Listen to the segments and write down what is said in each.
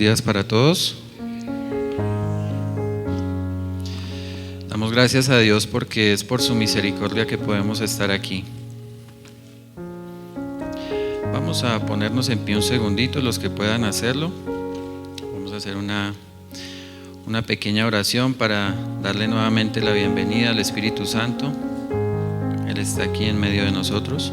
días para todos. Damos gracias a Dios porque es por su misericordia que podemos estar aquí. Vamos a ponernos en pie un segundito, los que puedan hacerlo. Vamos a hacer una pequeña oración para darle nuevamente la bienvenida al Espíritu Santo. Él está aquí en medio de nosotros.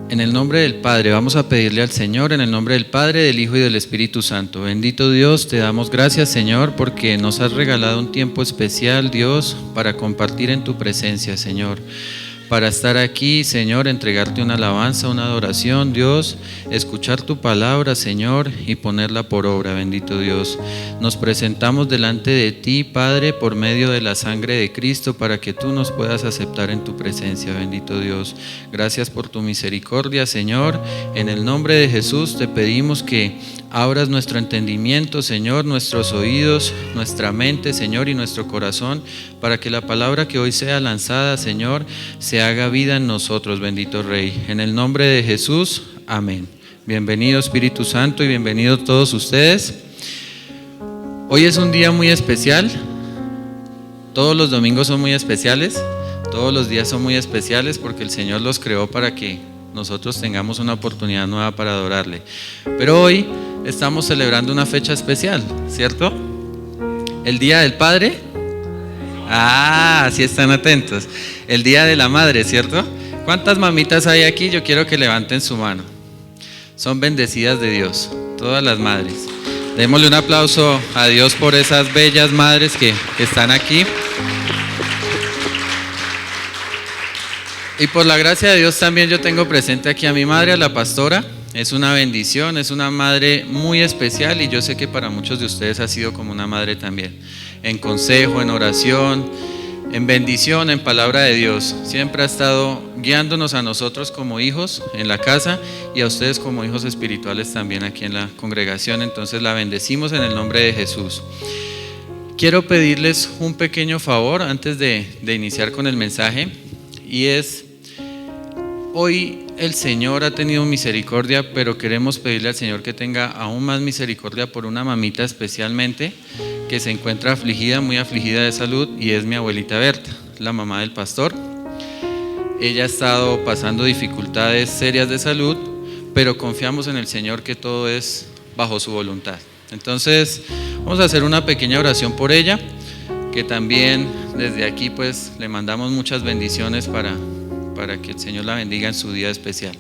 En el nombre del Padre, vamos a pedirle al Señor, en el nombre del Padre, del Hijo y del Espíritu Santo. Bendito Dios, te damos gracias, Señor, porque nos has regalado un tiempo especial, Dios, para compartir en tu presencia, Señor. Para estar aquí, Señor, entregarte una alabanza, una adoración, Dios, escuchar tu palabra, Señor, y ponerla por obra, bendito Dios. Nos presentamos delante de ti, Padre, por medio de la sangre de Cristo, para que tú nos puedas aceptar en tu presencia, bendito Dios. Gracias por tu misericordia, Señor. En el nombre de Jesús te pedimos que abras nuestro entendimiento, Señor, nuestros oídos, nuestra mente, Señor, y nuestro corazón, para que la palabra que hoy sea lanzada, Señor, se haga vida en nosotros, bendito Rey. En el nombre de Jesús, amén. Bienvenido Espíritu Santo y bienvenidos todos ustedes. Hoy es un día muy especial. Todos los domingos son muy especiales. Todos los días son muy especiales porque el Señor los creó para que nosotros tengamos una oportunidad nueva para adorarle. Pero hoy estamos celebrando una fecha especial, ¿cierto? El Día del Padre. Sí están atentos. El Día de la Madre, ¿cierto? ¿Cuántas mamitas hay aquí? Yo quiero que levanten su mano. Son bendecidas de Dios, todas las madres. Démosle un aplauso a Dios por esas bellas madres que están aquí. Y por la gracia de Dios también yo tengo presente aquí a mi madre, a la pastora. Es una bendición, es una madre muy especial y yo sé que para muchos de ustedes ha sido como una madre también. En consejo, en oración, en bendición, en palabra de Dios. Siempre ha estado guiándonos a nosotros como hijos en la casa y a ustedes como hijos espirituales también aquí en la congregación. Entonces la bendecimos en el nombre de Jesús. Quiero pedirles un pequeño favor antes de iniciar con el mensaje y es: hoy el Señor ha tenido misericordia, pero queremos pedirle al Señor que tenga aún más misericordia por una mamita especialmente que se encuentra afligida, muy afligida de salud, y es mi abuelita Berta, la mamá del pastor. Ella ha estado pasando dificultades serias de salud, pero confiamos en el Señor que todo es bajo su voluntad. Entonces vamos a hacer una pequeña oración por ella, que también desde aquí pues le mandamos muchas bendiciones para que el Señor la bendiga en su día especial.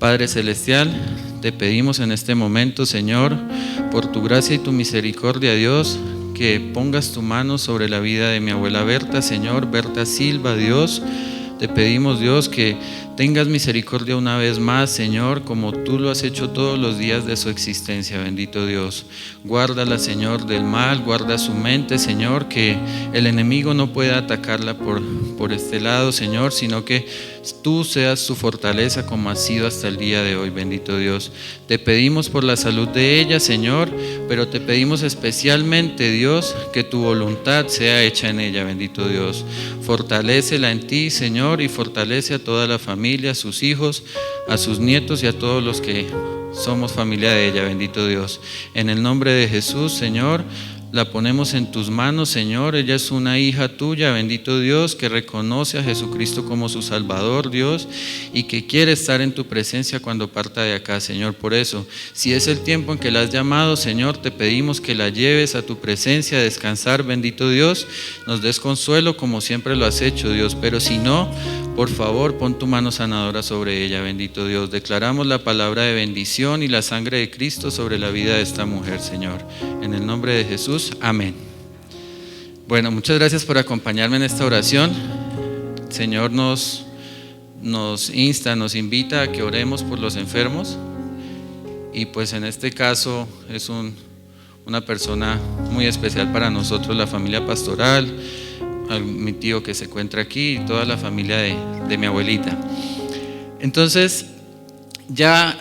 Padre Celestial, te pedimos en este momento, Señor, por tu gracia y tu misericordia, Dios, que pongas tu mano sobre la vida de mi abuela Berta, Señor, Berta Silva, Dios. Te pedimos, Dios, que tengas misericordia una vez más, Señor, como tú lo has hecho todos los días de su existencia, bendito Dios. Guárdala, Señor, del mal, guarda su mente, Señor, que el enemigo no pueda atacarla por este lado, Señor, sino que tú seas su fortaleza como ha sido hasta el día de hoy, bendito Dios. Te pedimos por la salud de ella, Señor, pero te pedimos especialmente, Dios, que tu voluntad sea hecha en ella, bendito Dios. Fortalécela en ti, Señor, y fortalece a toda la familia, a sus hijos, a sus nietos y a todos los que somos familia de ella, bendito Dios. En el nombre de Jesús, Señor, la ponemos en tus manos, Señor. Ella es una hija tuya, bendito Dios, que reconoce a Jesucristo como su Salvador, Dios, y que quiere estar en tu presencia cuando parta de acá, Señor. Por eso, si es el tiempo en que la has llamado, Señor, te pedimos que la lleves a tu presencia a descansar, bendito Dios. Nos des consuelo como siempre lo has hecho, Dios, pero si no, por favor, pon tu mano sanadora sobre ella, bendito Dios. Declaramos la palabra de bendición y la sangre de Cristo sobre la vida de esta mujer, Señor. En el nombre de Jesús, amén. Bueno, muchas gracias por acompañarme en esta oración. El Señor nos insta, nos invita a que oremos por los enfermos. Y pues en este caso es una persona muy especial para nosotros, la familia pastoral, a mi tío que se encuentra aquí y toda la familia de mi abuelita. Entonces, ya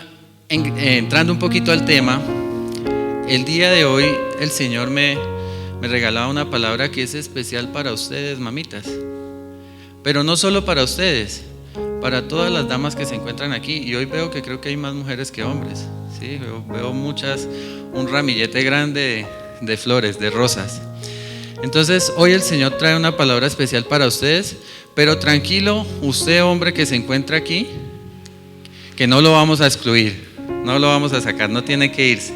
entrando un poquito al tema, el día de hoy el Señor me regalaba una palabra que es especial para ustedes, mamitas, pero no solo para ustedes, para todas las damas que se encuentran aquí, y hoy veo que creo que hay más mujeres que hombres, ¿sí? Veo muchas, un ramillete grande de flores, de rosas. Entonces hoy el Señor trae una palabra especial para ustedes, pero tranquilo, usted hombre que se encuentra aquí, que no lo vamos a excluir, no lo vamos a sacar, no tiene que irse.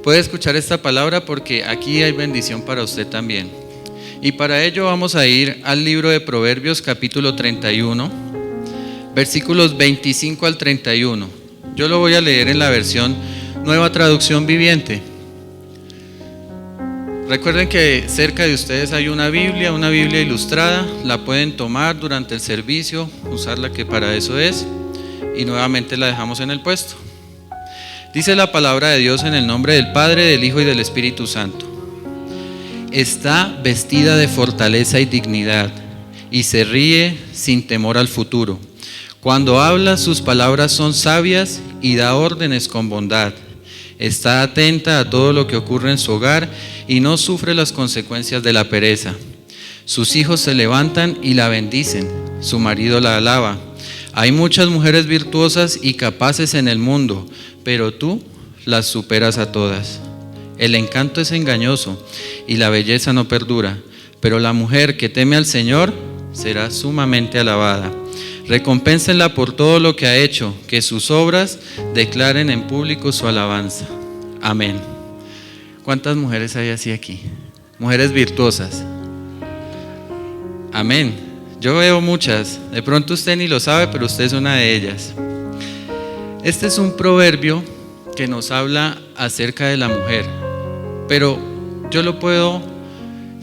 Puede escuchar esta palabra porque aquí hay bendición para usted también. Y para ello vamos a ir al libro de Proverbios capítulo 31, versículos 25 al 31. Yo lo voy a leer en la versión Nueva Traducción Viviente. Recuerden que cerca de ustedes hay una Biblia ilustrada, la pueden tomar durante el servicio, usarla que para eso es, y nuevamente la dejamos en el puesto. Dice la palabra de Dios en el nombre del Padre, del Hijo y del Espíritu Santo. Está vestida de fortaleza y dignidad, y se ríe sin temor al futuro. Cuando habla, sus palabras son sabias y da órdenes con bondad. Está atenta a todo lo que ocurre en su hogar y no sufre las consecuencias de la pereza. Sus hijos se levantan y la bendicen, su marido la alaba. Hay muchas mujeres virtuosas y capaces en el mundo, pero tú las superas a todas. El encanto es engañoso y la belleza no perdura, pero la mujer que teme al Señor será sumamente alabada. Recompénsenla por todo lo que ha hecho, que sus obras declaren en público su alabanza. Amén. ¿Cuántas mujeres hay así aquí? Mujeres virtuosas. Amén. Yo veo muchas. De pronto usted ni lo sabe, pero usted es una de ellas. Este es un proverbio que nos habla acerca de la mujer, pero yo lo puedo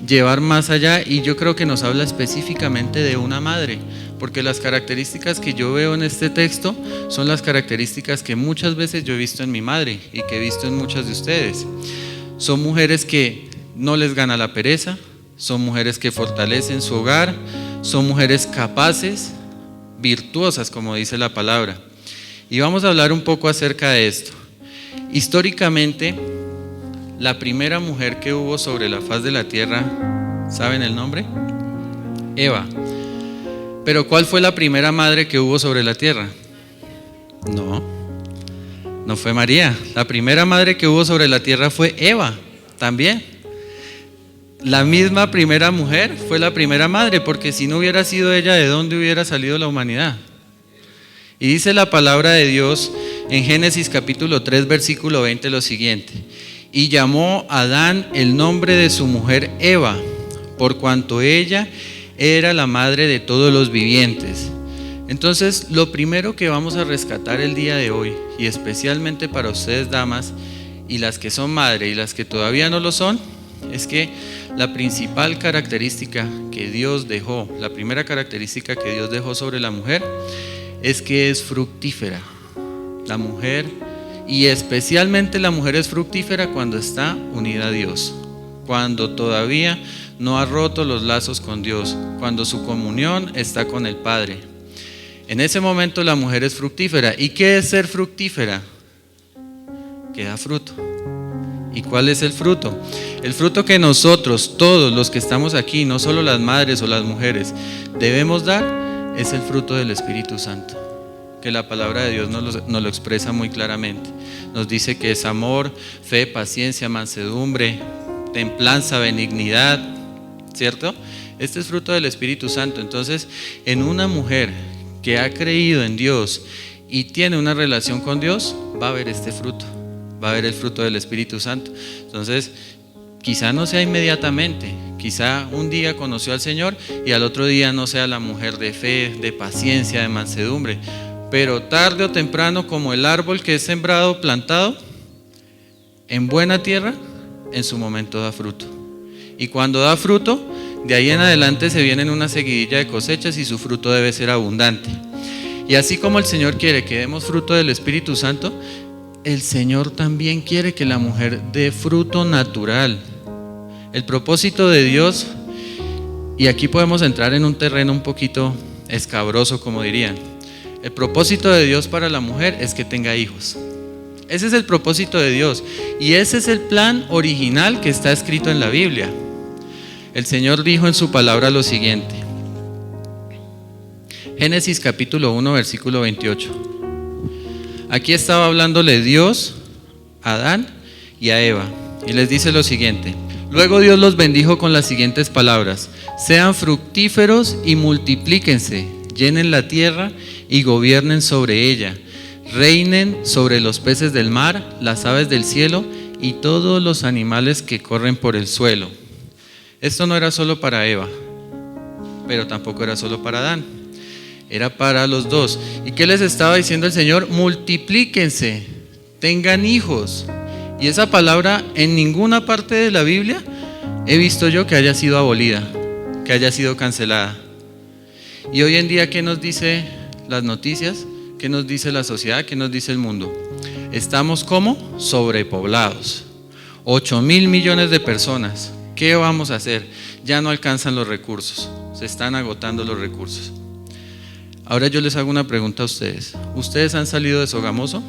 llevar más allá y yo creo que nos habla específicamente de una madre, porque las características que yo veo en este texto son las características que muchas veces yo he visto en mi madre y que he visto en muchas de ustedes. Son mujeres que no les gana la pereza, son mujeres que fortalecen su hogar, son mujeres capaces, virtuosas, como dice la palabra. Y vamos a hablar un poco acerca de esto. Históricamente, la primera mujer que hubo sobre la faz de la tierra, ¿saben el nombre? Eva. Pero ¿cuál fue la primera madre que hubo sobre la tierra? No fue María. La primera madre que hubo sobre la tierra fue Eva, también. La misma primera mujer fue la primera madre, porque si no hubiera sido ella, ¿de dónde hubiera salido la humanidad? Y dice la palabra de Dios en Génesis capítulo 3, versículo 20 lo siguiente: y llamó a Adán el nombre de su mujer Eva, por cuanto ella era la madre de todos los vivientes. Entonces, lo primero que vamos a rescatar el día de hoy, y especialmente para ustedes damas, y las que son madre y las que todavía no lo son, es que la principal característica que Dios dejó, la primera característica que Dios dejó sobre la mujer, es que es fructífera. La mujer, y especialmente la mujer, es fructífera cuando está unida a Dios, cuando todavía no ha roto los lazos con Dios, cuando su comunión está con el Padre. En ese momento la mujer es fructífera. ¿Y qué es ser fructífera? Que da fruto. ¿Y cuál es el fruto? El fruto que nosotros, todos los que estamos aquí, no solo las madres o las mujeres, debemos dar, es el fruto del Espíritu Santo, que la palabra de Dios nos lo expresa muy claramente. Nos dice que es amor, fe, paciencia, mansedumbre, templanza, benignidad, ¿cierto? Este es fruto del Espíritu Santo. Entonces, en una mujer que ha creído en Dios y tiene una relación con Dios, va a haber este fruto, va a haber el fruto del Espíritu Santo. Entonces, quizá no sea inmediatamente, quizá un día conoció al Señor y al otro día no sea la mujer de fe, de paciencia, de mansedumbre, pero tarde o temprano, como el árbol que es sembrado, plantado en buena tierra, en su momento da fruto. Y cuando da fruto, de ahí en adelante se vienen una seguidilla de cosechas y su fruto debe ser abundante. Y así como el Señor quiere que demos fruto del Espíritu Santo, el Señor también quiere que la mujer dé fruto natural. El propósito de Dios, y aquí podemos entrar en un terreno un poquito escabroso, como dirían. El propósito de Dios para la mujer es que tenga hijos. Ese es el propósito de Dios y ese es el plan original que está escrito en la Biblia. El Señor dijo en su palabra lo siguiente. Génesis capítulo 1, versículo 28. Aquí estaba hablándole Dios a Adán y a Eva, y les dice lo siguiente: luego Dios los bendijo con las siguientes palabras: sean fructíferos y multiplíquense, llenen la tierra y gobiernen sobre ella, reinen sobre los peces del mar, las aves del cielo y todos los animales que corren por el suelo. Esto no era solo para Eva, pero tampoco era solo para Adán, era para los dos. ¿Y qué les estaba diciendo el Señor? Multiplíquense, tengan hijos. Y esa palabra en ninguna parte de la Biblia he visto yo que haya sido abolida, que haya sido cancelada. Y hoy en día, ¿qué nos dice las noticias? ¿Qué nos dice la sociedad? ¿Qué nos dice el mundo? Estamos como sobrepoblados, 8,000 millones de personas. ¿Qué vamos a hacer? Ya no alcanzan los recursos, se están agotando los recursos. Ahora yo les hago una pregunta a ustedes. ¿Ustedes han salido de Sogamoso?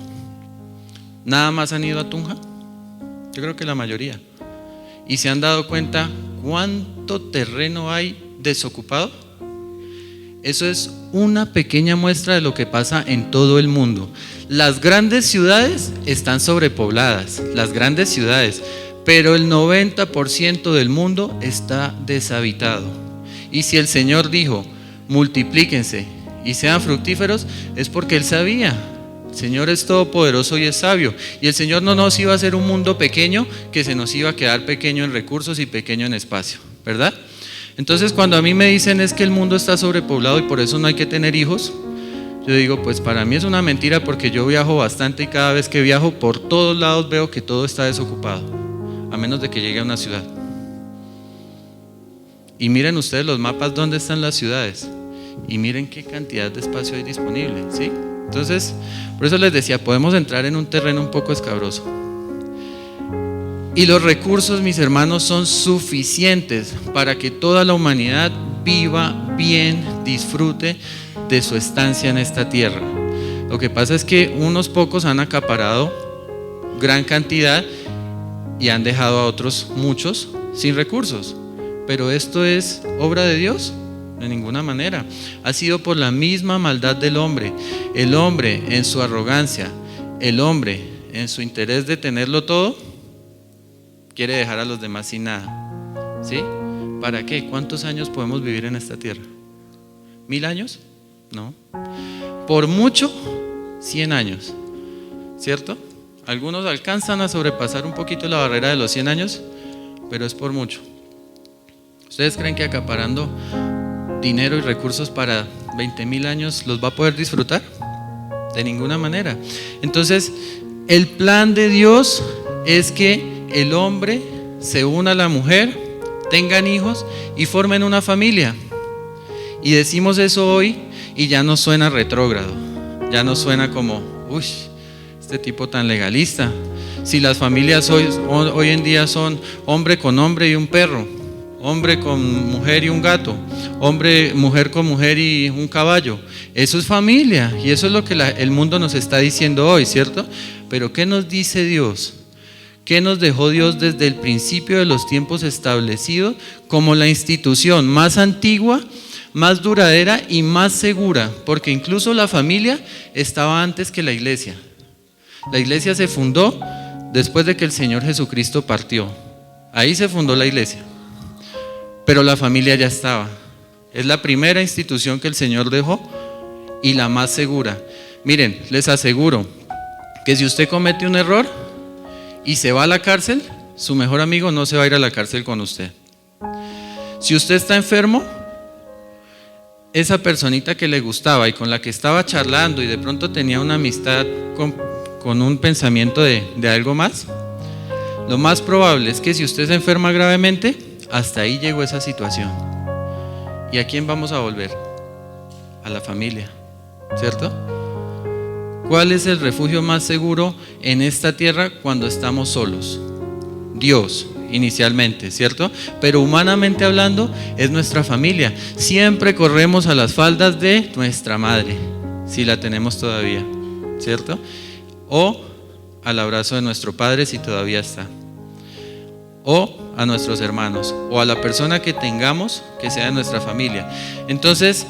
¿Nada más han ido a Tunja? Yo creo que la mayoría. ¿Y se han dado cuenta cuánto terreno hay desocupado? Eso es una pequeña muestra de lo que pasa en todo el mundo. Las grandes ciudades están sobrepobladas, las grandes ciudades, pero el 90% del mundo está deshabitado. Y si el Señor dijo, multiplíquense y sean fructíferos, es porque Él sabía. El Señor es todopoderoso y es sabio. Y el Señor no nos iba a hacer un mundo pequeño que se nos iba a quedar pequeño en recursos y pequeño en espacio, ¿verdad? Entonces, cuando a mí me dicen es que el mundo está sobrepoblado y por eso no hay que tener hijos, yo digo, pues para mí es una mentira, porque yo viajo bastante y cada vez que viajo por todos lados veo que todo está desocupado, a menos de que llegue a una ciudad. Y miren ustedes los mapas dónde están las ciudades y miren qué cantidad de espacio hay disponible, ¿sí? Entonces, por eso les decía, podemos entrar en un terreno un poco escabroso. Y los recursos, mis hermanos, son suficientes para que toda la humanidad viva bien, disfrute de su estancia en esta tierra. Lo que pasa es que unos pocos han acaparado gran cantidad y han dejado a otros muchos sin recursos. Pero esto es obra de Dios, de ninguna manera. Ha sido por la misma maldad del hombre. El hombre en su arrogancia, el hombre en su interés de tenerlo todo, quiere dejar a los demás sin nada. ¿Sí? ¿Para qué? ¿Cuántos años podemos vivir en esta tierra? ¿1000 años? No. Por mucho, 100 años. ¿Cierto? Algunos alcanzan a sobrepasar un poquito la barrera de los 100 años, pero es por mucho. ¿Ustedes creen que acaparando dinero y recursos para 20,000 años los va a poder disfrutar? De ninguna manera. Entonces, el plan de Dios es que el hombre se una a la mujer, tengan hijos y formen una familia. Y decimos eso hoy y ya no suena retrógrado, ya no suena como, uy, este tipo tan legalista. Si las familias hoy en día son hombre con hombre y un perro, hombre con mujer y un gato, mujer con mujer y un caballo, eso es familia, y eso es lo que el mundo nos está diciendo hoy, ¿cierto? Pero ¿qué nos dice Dios? ¿Qué nos dejó Dios desde el principio de los tiempos establecido como la institución más antigua, más duradera y más segura? Porque incluso la familia estaba antes que la iglesia. La iglesia se fundó después de que el Señor Jesucristo partió. Ahí se fundó la iglesia. Pero la familia ya estaba. Es la primera institución que el Señor dejó y la más segura. Miren, les aseguro que si usted comete un error y se va a la cárcel, su mejor amigo no se va a ir a la cárcel con usted. Si usted está enfermo, esa personita que le gustaba y con la que estaba charlando y de pronto tenía una amistad con un pensamiento de algo más, lo más probable es que si usted se enferma gravemente, hasta ahí llegó esa situación. ¿Y a quién vamos a volver? A la familia, ¿cierto? ¿Cuál es el refugio más seguro en esta tierra cuando estamos solos? Dios, inicialmente, ¿cierto? Pero humanamente hablando, es nuestra familia. Siempre corremos a las faldas de nuestra madre, si la tenemos todavía, ¿cierto? O al abrazo de nuestro padre, si todavía está. O a nuestros hermanos, o a la persona que tengamos que sea de nuestra familia. Entonces,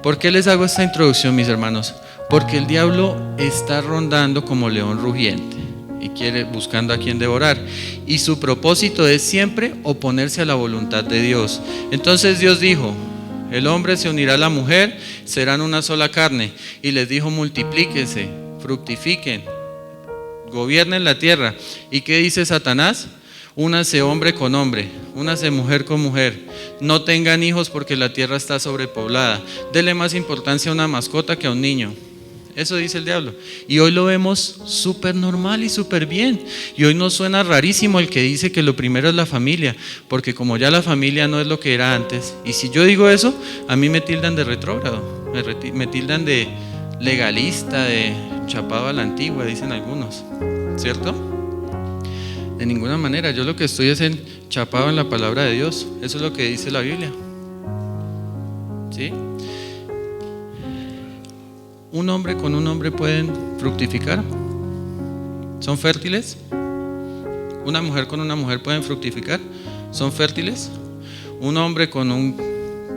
¿Por qué les hago esta introducción, mis hermanos? Porque el diablo está rondando como león rugiente y quiere buscando a quien devorar. Y su propósito es siempre oponerse a la voluntad de Dios. Entonces Dios dijo: el hombre se unirá a la mujer, serán una sola carne. Y les dijo: multiplíquense, fructifiquen, gobiernen la tierra. ¿Y qué dice Satanás? Únase hombre con hombre, únase mujer con mujer. No tengan hijos porque la tierra está sobrepoblada. Dele más importancia a una mascota que a un niño. Eso dice el diablo. Y hoy lo vemos súper normal y súper bien. Y hoy nos suena rarísimo el que dice que lo primero es la familia, porque como ya la familia no es lo que era antes. Y si yo digo eso, a mí me tildan de retrógrado, me tildan de legalista, de chapado a la antigua, dicen algunos, ¿cierto? De ninguna manera, yo lo que estoy es chapado en la palabra de Dios. Eso es lo que dice la Biblia. ¿Sí? ¿Un hombre con un hombre pueden fructificar? ¿Son fértiles? ¿Una mujer con una mujer pueden fructificar? ¿Son fértiles? ¿Un hombre con un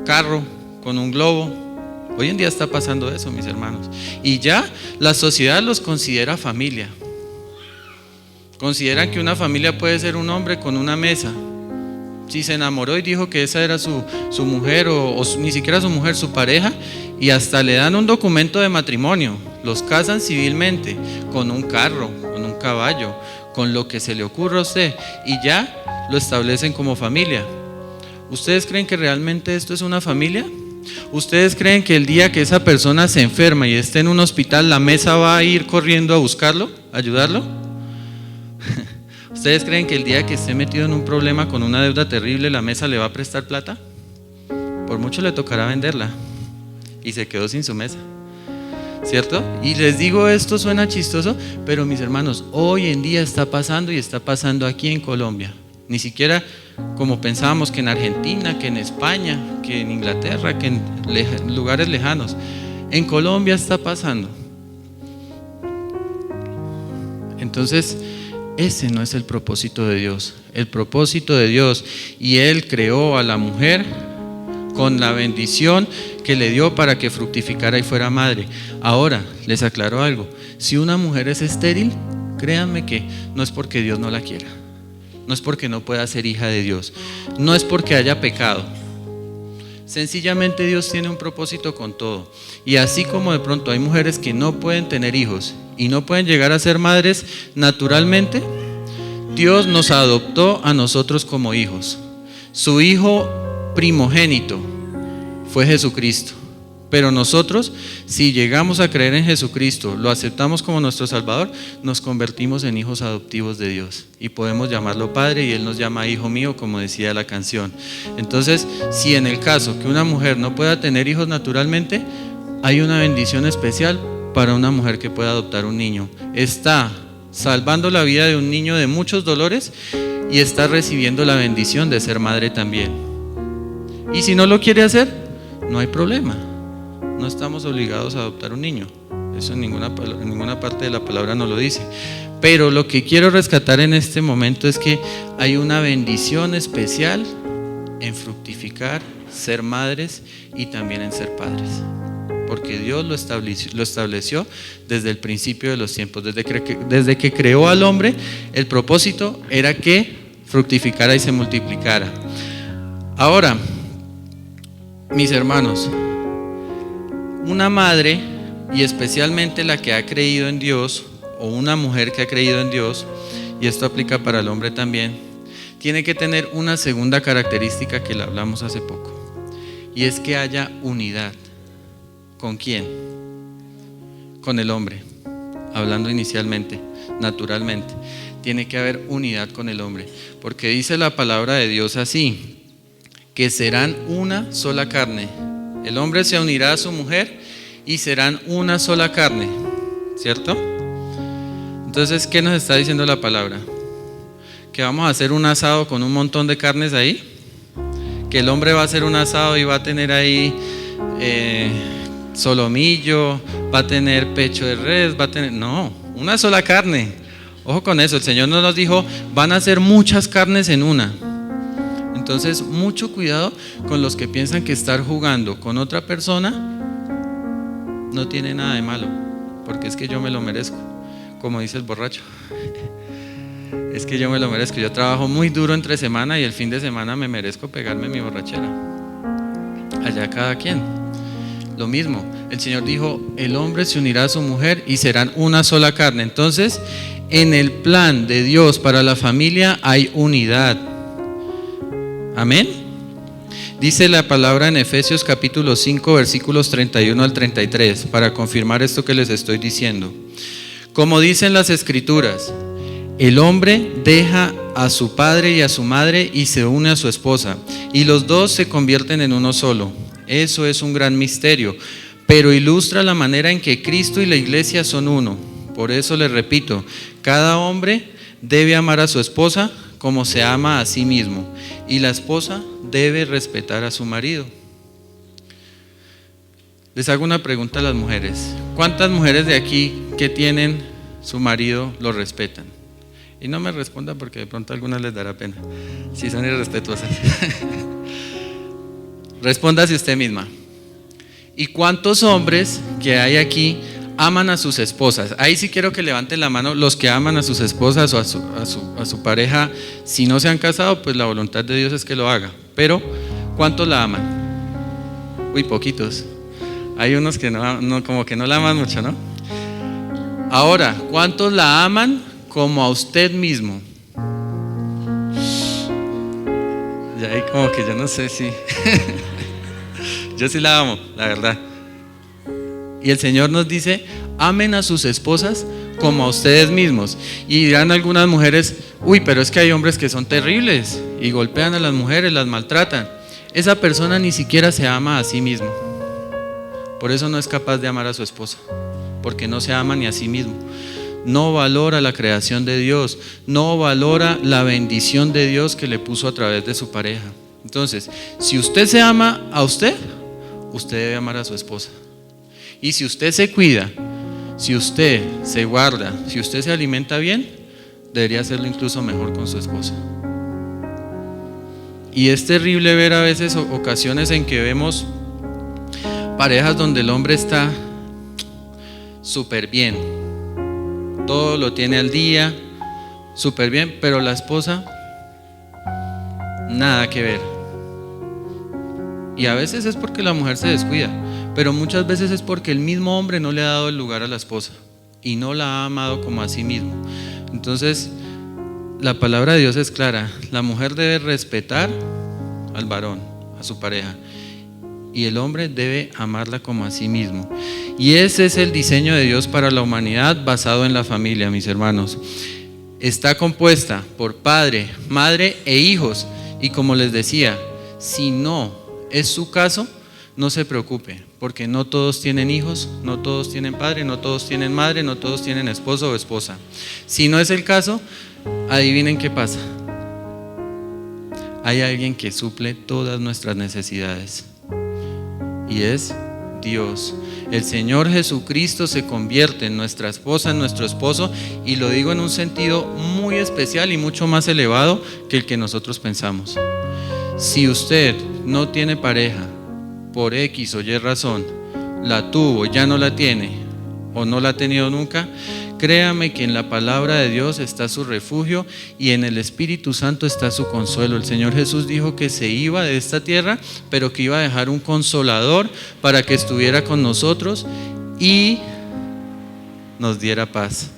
carro, con un globo? Hoy en día está pasando eso, mis hermanos. Y ya la sociedad los considera familia. Consideran que una familia puede ser un hombre con una mesa. Si se enamoró y dijo que esa era su mujer o ni siquiera su mujer, su pareja, y hasta le dan un documento de matrimonio, los casan civilmente, con un carro, con un caballo, con lo que se le ocurra a usted, y ya lo establecen como familia. ¿Ustedes creen que realmente esto es una familia? ¿Ustedes creen que el día que esa persona se enferma y esté en un hospital, la mesa va a ir corriendo a buscarlo, a ayudarlo? ¿Ustedes creen que el día que esté metido en un problema con una deuda terrible, la mesa le va a prestar plata? Por mucho le tocará venderla. Y se quedó sin su mesa, ¿cierto? Y les digo, esto suena chistoso, pero mis hermanos, hoy en día está pasando, y está pasando aquí en Colombia. Ni siquiera como pensábamos que en Argentina, que en España, que en Inglaterra, que en lugares lejanos. En Colombia está pasando. Entonces, ese no es el propósito de Dios. El propósito de Dios, y Él creó a la mujer con la bendición que le dio para que fructificara y fuera madre. Ahora, les aclaro algo: si una mujer es estéril, créanme que no es porque Dios no la quiera, no es porque no pueda ser hija de Dios, no es porque haya pecado. Sencillamente Dios tiene un propósito con todo. Y así como de pronto hay mujeres que no pueden tener hijos y no pueden llegar a ser madres naturalmente, Dios nos adoptó a nosotros como hijos. Su hijo primogénito fue Jesucristo. Pero nosotros, si llegamos a creer en Jesucristo, lo aceptamos como nuestro Salvador, nos convertimos en hijos adoptivos de Dios y podemos llamarlo Padre, y Él nos llama hijo mío, como decía la canción. Entonces, si en el caso que una mujer no pueda tener hijos naturalmente, hay una bendición especial para una mujer que pueda adoptar un niño. Está salvando la vida de un niño de muchos dolores y está recibiendo la bendición de ser madre también. Y si no lo quiere hacer, no hay problema. No estamos obligados a adoptar un niño. Eso en ninguna parte de la palabra no lo dice. Pero lo que quiero rescatar en este momento es que hay una bendición especial en fructificar, ser madres y también en ser padres. Porque Dios lo estableció desde el principio de los tiempos. Desde que creó al hombre, el propósito era que fructificara y se multiplicara. Ahora, mis hermanos, una madre, y especialmente la que ha creído en Dios, o una mujer que ha creído en Dios, y esto aplica para el hombre también, tiene que tener una segunda característica que la hablamos hace poco, y es que haya unidad. ¿Con quién? Con el hombre. Hablando inicialmente, naturalmente, tiene que haber unidad con el hombre, porque dice la palabra de Dios así, que serán una sola carne. El hombre se unirá a su mujer y serán una sola carne, ¿cierto? Entonces, ¿qué nos está diciendo la palabra? ¿Que vamos a hacer un asado con un montón de carnes ahí? ¿Que el hombre va a hacer un asado y va a tener ahí solomillo, va a tener pecho de res, va a tener... No, una sola carne. Ojo con eso, el Señor no nos dijo, van a ser muchas carnes en una. Entonces, mucho cuidado con los que piensan que estar jugando con otra persona no tiene nada de malo, porque es que yo me lo merezco, como dice el borracho. Es que yo me lo merezco, yo trabajo muy duro entre semana y el fin de semana me merezco pegarme mi borrachera. Allá cada quien. Lo mismo, el Señor dijo, el hombre se unirá a su mujer y serán una sola carne. Entonces, en el plan de Dios para la familia hay unidad. Amén. Dice la palabra en Efesios capítulo 5 versículos 31 al 33 para confirmar esto que les estoy diciendo. Como dicen las escrituras, el hombre deja a su padre y a su madre y se une a su esposa, y los dos se convierten en uno solo. Eso es un gran misterio, pero ilustra la manera en que Cristo y la iglesia son uno. Por eso les repito, cada hombre debe amar a su esposa como se ama a sí mismo, y la esposa debe respetar a su marido. Les hago una pregunta a las mujeres. ¿Cuántas mujeres de aquí que tienen su marido lo respetan? Y no me responda porque de pronto a algunas les dará pena, si son irrespetuosas. Respóndase usted misma. ¿Y cuántos hombres que hay aquí aman a sus esposas? Ahí sí quiero que levanten la mano los que aman a sus esposas o a su pareja. Si no se han casado, pues la voluntad de Dios es que lo haga. Pero, ¿cuántos la aman? Uy, poquitos. Hay unos que no, como que no la aman mucho, ¿no? Ahora, ¿cuántos la aman como a usted mismo? Ya ahí como que yo no sé si yo sí la amo, la verdad. Y el Señor nos dice, amen a sus esposas como a ustedes mismos. Y dirán algunas mujeres, uy, pero es que hay hombres que son terribles y golpean a las mujeres, las maltratan. Esa persona ni siquiera se ama a sí mismo. Por eso no es capaz de amar a su esposa, porque no se ama ni a sí mismo. No valora la creación de Dios, no valora la bendición de Dios que le puso a través de su pareja. Entonces, si usted se ama a usted, usted debe amar a su esposa. Y si usted se cuida, si usted se guarda, si usted se alimenta bien, debería hacerlo incluso mejor con su esposa. Y es terrible ver a veces ocasiones en que vemos parejas donde el hombre está súper bien, todo lo tiene al día, súper bien, pero la esposa, nada que ver. Y a veces es porque la mujer se descuida, pero muchas veces es porque el mismo hombre no le ha dado el lugar a la esposa y no la ha amado como a sí mismo. Entonces, la palabra de Dios es clara: la mujer debe respetar al varón, a su pareja, y el hombre debe amarla como a sí mismo. Y ese es el diseño de Dios para la humanidad basado en la familia, mis hermanos. Está compuesta por padre, madre e hijos. Y como les decía, si no es su caso, no se preocupe, porque no todos tienen hijos, no todos tienen padre, no todos tienen madre, no todos tienen esposo o esposa. Si no es el caso, adivinen qué pasa. Hay alguien que suple todas nuestras necesidades, y es Dios. El Señor Jesucristo se convierte en nuestra esposa, en nuestro esposo, y lo digo en un sentido muy especial y mucho más elevado que el que nosotros pensamos. Si usted no tiene pareja por X o Y razón, la tuvo, ya no la tiene o no la ha tenido nunca, créame que en la palabra de Dios está su refugio y en el Espíritu Santo está su consuelo. El Señor Jesús dijo que se iba de esta tierra, pero que iba a dejar un consolador para que estuviera con nosotros y nos diera paz.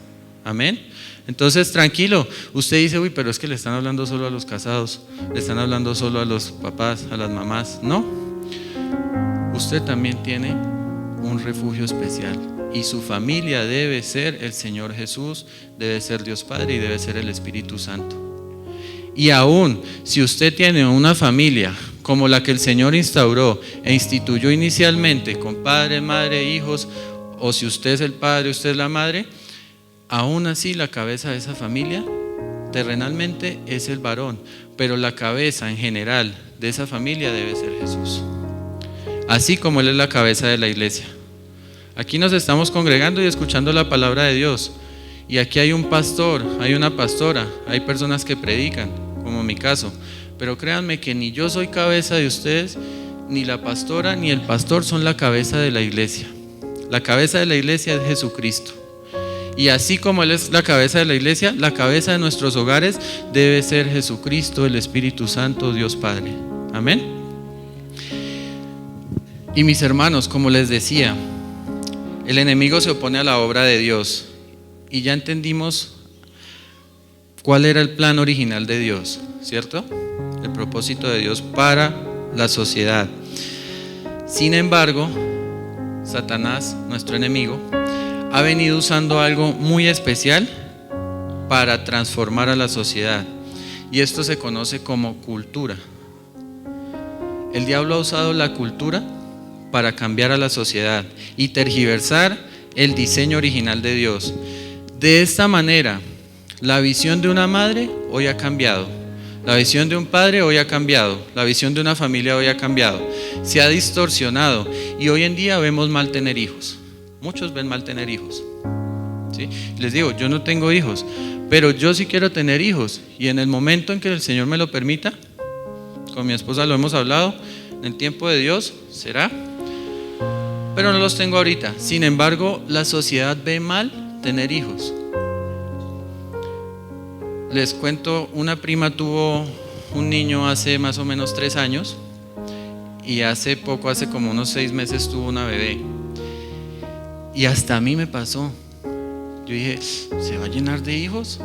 Amén. Entonces, tranquilo. Usted dice, uy, pero es que le están hablando solo a los casados, le están hablando solo a los papás, a las mamás. No, usted también tiene un refugio especial. Y su familia debe ser el Señor Jesús, debe ser Dios Padre y debe ser el Espíritu Santo. Y aún si usted tiene una familia como la que el Señor instauró e instituyó inicialmente con padre, madre, hijos, o si usted es el padre, usted es la madre, aún así la cabeza de esa familia terrenalmente es el varón, pero la cabeza en general de esa familia debe ser Jesús, así como Él es la cabeza de la iglesia. Aquí nos estamos congregando y escuchando la palabra de Dios, y aquí hay un pastor, hay una pastora, hay personas que predican, como en mi caso, pero créanme que ni yo soy cabeza de ustedes, ni la pastora ni el pastor son la cabeza de la iglesia. La cabeza de la iglesia es Jesucristo. Y así como Él es la cabeza de la iglesia, la cabeza de nuestros hogares debe ser Jesucristo, el Espíritu Santo, Dios Padre. Amén. Y mis hermanos, como les decía, el enemigo se opone a la obra de Dios. Y ya entendimos cuál era el plan original de Dios, ¿cierto? El propósito de Dios para la sociedad. Sin embargo, Satanás, nuestro enemigo, ha venido usando algo muy especial para transformar a la sociedad. Y esto se conoce como cultura. El diablo ha usado la cultura para cambiar a la sociedad y tergiversar el diseño original de Dios. De esta manera, la visión de una madre hoy ha cambiado. La visión de un padre hoy ha cambiado. La visión de una familia hoy ha cambiado. Se ha distorsionado y hoy en día vemos mal tener hijos. Muchos ven mal tener hijos, ¿sí? Les digo, yo no tengo hijos, pero yo sí quiero tener hijos. Y en el momento en que el Señor me lo permita, con mi esposa lo hemos hablado, en el tiempo de Dios será, pero no los tengo ahorita. Sin embargo, la sociedad ve mal tener hijos. Les cuento, una prima tuvo un niño hace más o menos 3 años y hace poco, hace como unos 6 meses tuvo una bebé. Y hasta a mí me pasó. Yo dije, ¿se va a llenar de hijos?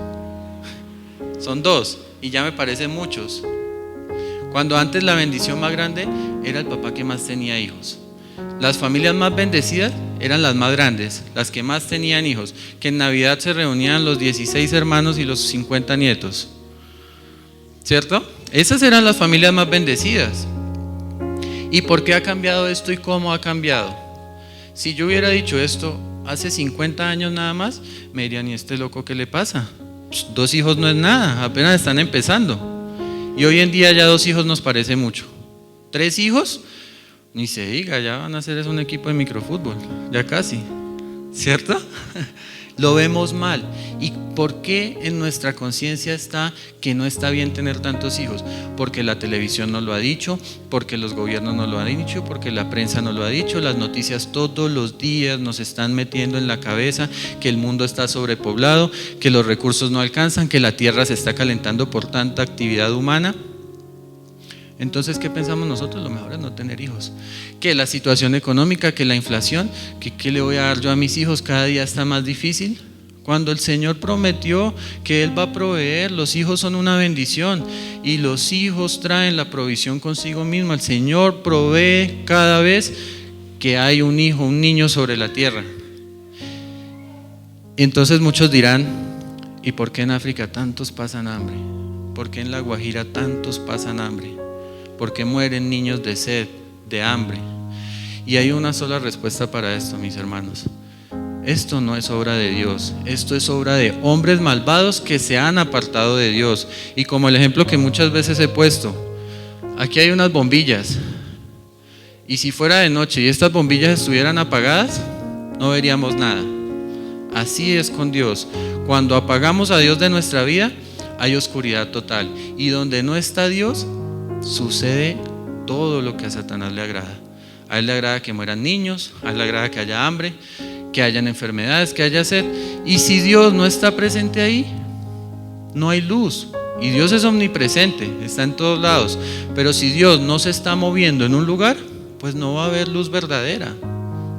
Son 2 y ya me parecen muchos. Cuando antes la bendición más grande era el papá que más tenía hijos. Las familias más bendecidas eran las más grandes, las que más tenían hijos, que en Navidad se reunían los 16 hermanos y los 50 nietos, ¿cierto? Esas eran las familias más bendecidas. ¿Y por qué ha cambiado esto y cómo ha cambiado? Si yo hubiera dicho esto hace 50 años nada más, me dirían, ¿y este loco qué le pasa? 2 hijos no es nada, apenas están empezando. Y hoy en día ya 2 hijos nos parece mucho. 3 hijos, ni se diga, ya van a hacer un equipo de microfútbol, ya casi, ¿cierto? Lo vemos mal. ¿Y por qué en nuestra conciencia está que no está bien tener tantos hijos? Porque la televisión nos lo ha dicho, porque los gobiernos nos lo han dicho, porque la prensa nos lo ha dicho, las noticias todos los días nos están metiendo en la cabeza que el mundo está sobrepoblado, que los recursos no alcanzan, que la tierra se está calentando por tanta actividad humana. Entonces, ¿qué pensamos nosotros? Lo mejor es no tener hijos. Que la situación económica, que la inflación, que ¿qué le voy a dar yo a mis hijos? Cada día está más difícil. Cuando el Señor prometió que Él va a proveer, los hijos son una bendición y los hijos traen la provisión consigo mismo. El Señor provee cada vez que hay un hijo, un niño sobre la tierra. Entonces muchos dirán, ¿y por qué en África tantos pasan hambre? ¿Por qué en La Guajira tantos pasan hambre? ¿Por qué mueren niños de sed, de hambre? Y hay una sola respuesta para esto, mis hermanos. Esto no es obra de Dios, esto es obra de hombres malvados que se han apartado de Dios. Y como el ejemplo que muchas veces he puesto, aquí hay unas bombillas. Y si fuera de noche y estas bombillas estuvieran apagadas, no veríamos nada. Así es con Dios. Cuando apagamos a Dios de nuestra vida, hay oscuridad total. Y donde no está Dios, sucede todo lo que a Satanás le agrada. A él le agrada que mueran niños, a él le agrada que haya hambre, que hayan enfermedades, que haya sed. Y si Dios no está presente ahí, no hay luz. Y Dios es omnipresente, está en todos lados. Pero si Dios no se está moviendo en un lugar, pues no va a haber luz verdadera.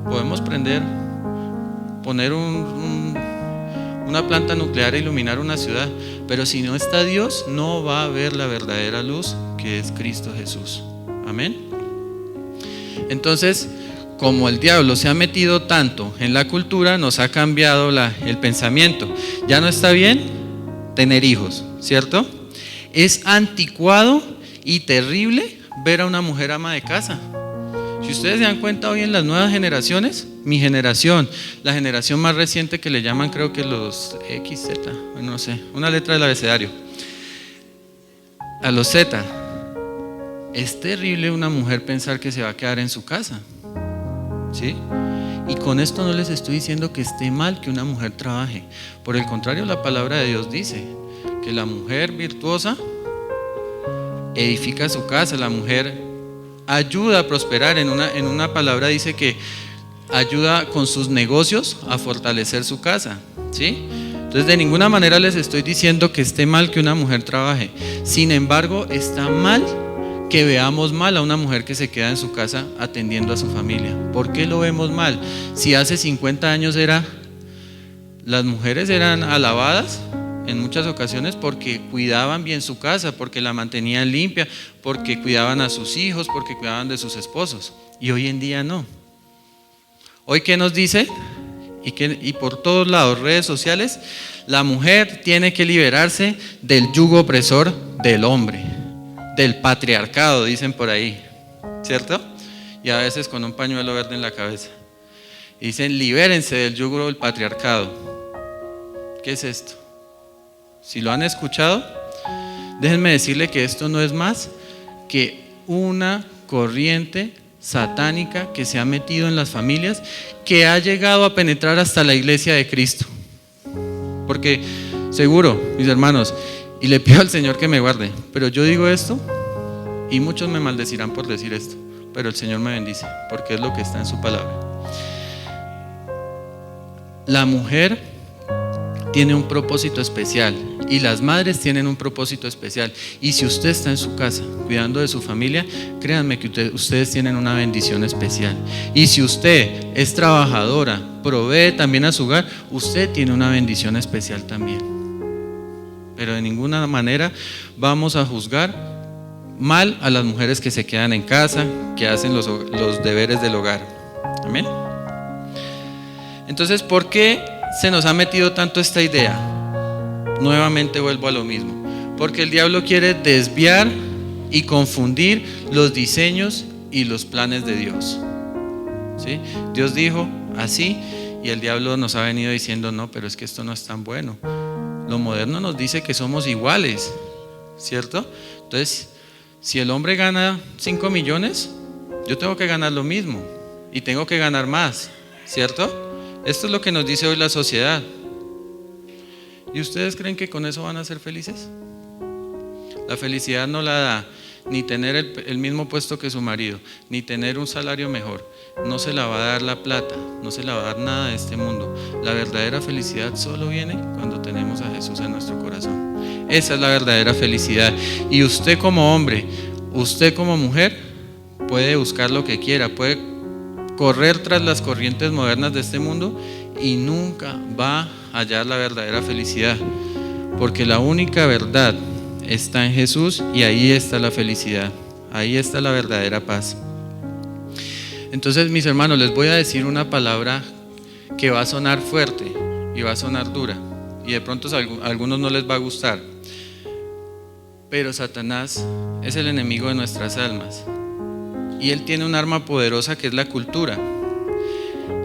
Podemos poner una planta nuclear e iluminar una ciudad, pero si no está Dios, no va a haber la verdadera luz, que es Cristo Jesús. Amén. Entonces, como el diablo se ha metido tanto en la cultura, nos ha cambiado el pensamiento. Ya no está bien tener hijos, ¿cierto? Es anticuado y terrible ver a una mujer ama de casa. Si ustedes se dan cuenta hoy en las nuevas generaciones, mi generación, la generación más reciente que le llaman, creo que los XZ, no sé, una letra del abecedario, a los Z, es terrible una mujer pensar que se va a quedar en su casa, ¿sí? Y con esto no les estoy diciendo que esté mal que una mujer trabaje. Por el contrario, la palabra de Dios dice que la mujer virtuosa edifica su casa, la mujer ayuda a prosperar. En una palabra dice que ayuda con sus negocios a fortalecer su casa, ¿sí? Entonces de ninguna manera les estoy diciendo que esté mal que una mujer trabaje. Sin embargo, está mal que veamos mal a una mujer que se queda en su casa atendiendo a su familia. ¿Por qué lo vemos mal? Si hace 50 años las mujeres eran alabadas en muchas ocasiones porque cuidaban bien su casa, porque la mantenían limpia, porque cuidaban a sus hijos, porque cuidaban de sus esposos. Y hoy en día no. Hoy, ¿qué nos dice? Y por todos lados, redes sociales, la mujer tiene que liberarse del yugo opresor del hombre, del patriarcado, dicen por ahí, ¿cierto? Y a veces con un pañuelo verde en la cabeza. Dicen, libérense del yugo del patriarcado. ¿Qué es esto? Si lo han escuchado, déjenme decirle que esto no es más que una corriente satánica que se ha metido en las familias, que ha llegado a penetrar hasta la iglesia de Cristo. Porque seguro, mis hermanos, y le pido al Señor que me guarde, pero yo digo esto y muchos me maldecirán por decir esto, pero el Señor me bendice porque es lo que está en su palabra. La mujer tiene un propósito especial y las madres tienen un propósito especial, y si usted está en su casa cuidando de su familia, créanme que ustedes tienen una bendición especial. Y si usted es trabajadora, provee también a su hogar, usted tiene una bendición especial también. Pero de ninguna manera vamos a juzgar mal a las mujeres que se quedan en casa, que hacen los deberes del hogar. Amén. Entonces, ¿por qué se nos ha metido tanto esta idea? Nuevamente vuelvo a lo mismo, porque el diablo quiere desviar y confundir los diseños y los planes de Dios, ¿sí? Dios dijo así y el diablo nos ha venido diciendo, no, pero es que esto no es tan bueno. Lo moderno nos dice que somos iguales, ¿cierto? Entonces, si el hombre gana 5 millones, yo tengo que ganar lo mismo y tengo que ganar más, ¿cierto? Esto es lo que nos dice hoy la sociedad. ¿Y ustedes creen que con eso van a ser felices? La felicidad no la da ni tener el mismo puesto que su marido, ni tener un salario mejor. No se la va a dar la plata, no se la va a dar nada de este mundo. La verdadera felicidad solo viene cuando tenemos a Jesús en nuestro corazón. Esa es la verdadera felicidad. Y usted como hombre, usted como mujer, puede buscar lo que quiera, puede correr tras las corrientes modernas de este mundo y nunca va a hallar la verdadera felicidad, porque la única verdad está en Jesús y ahí está la felicidad, ahí está la verdadera paz. Entonces, mis hermanos, les voy a decir una palabra que va a sonar fuerte y va a sonar dura y de pronto a algunos no les va a gustar, pero Satanás es el enemigo de nuestras almas y él tiene un arma poderosa que es la cultura,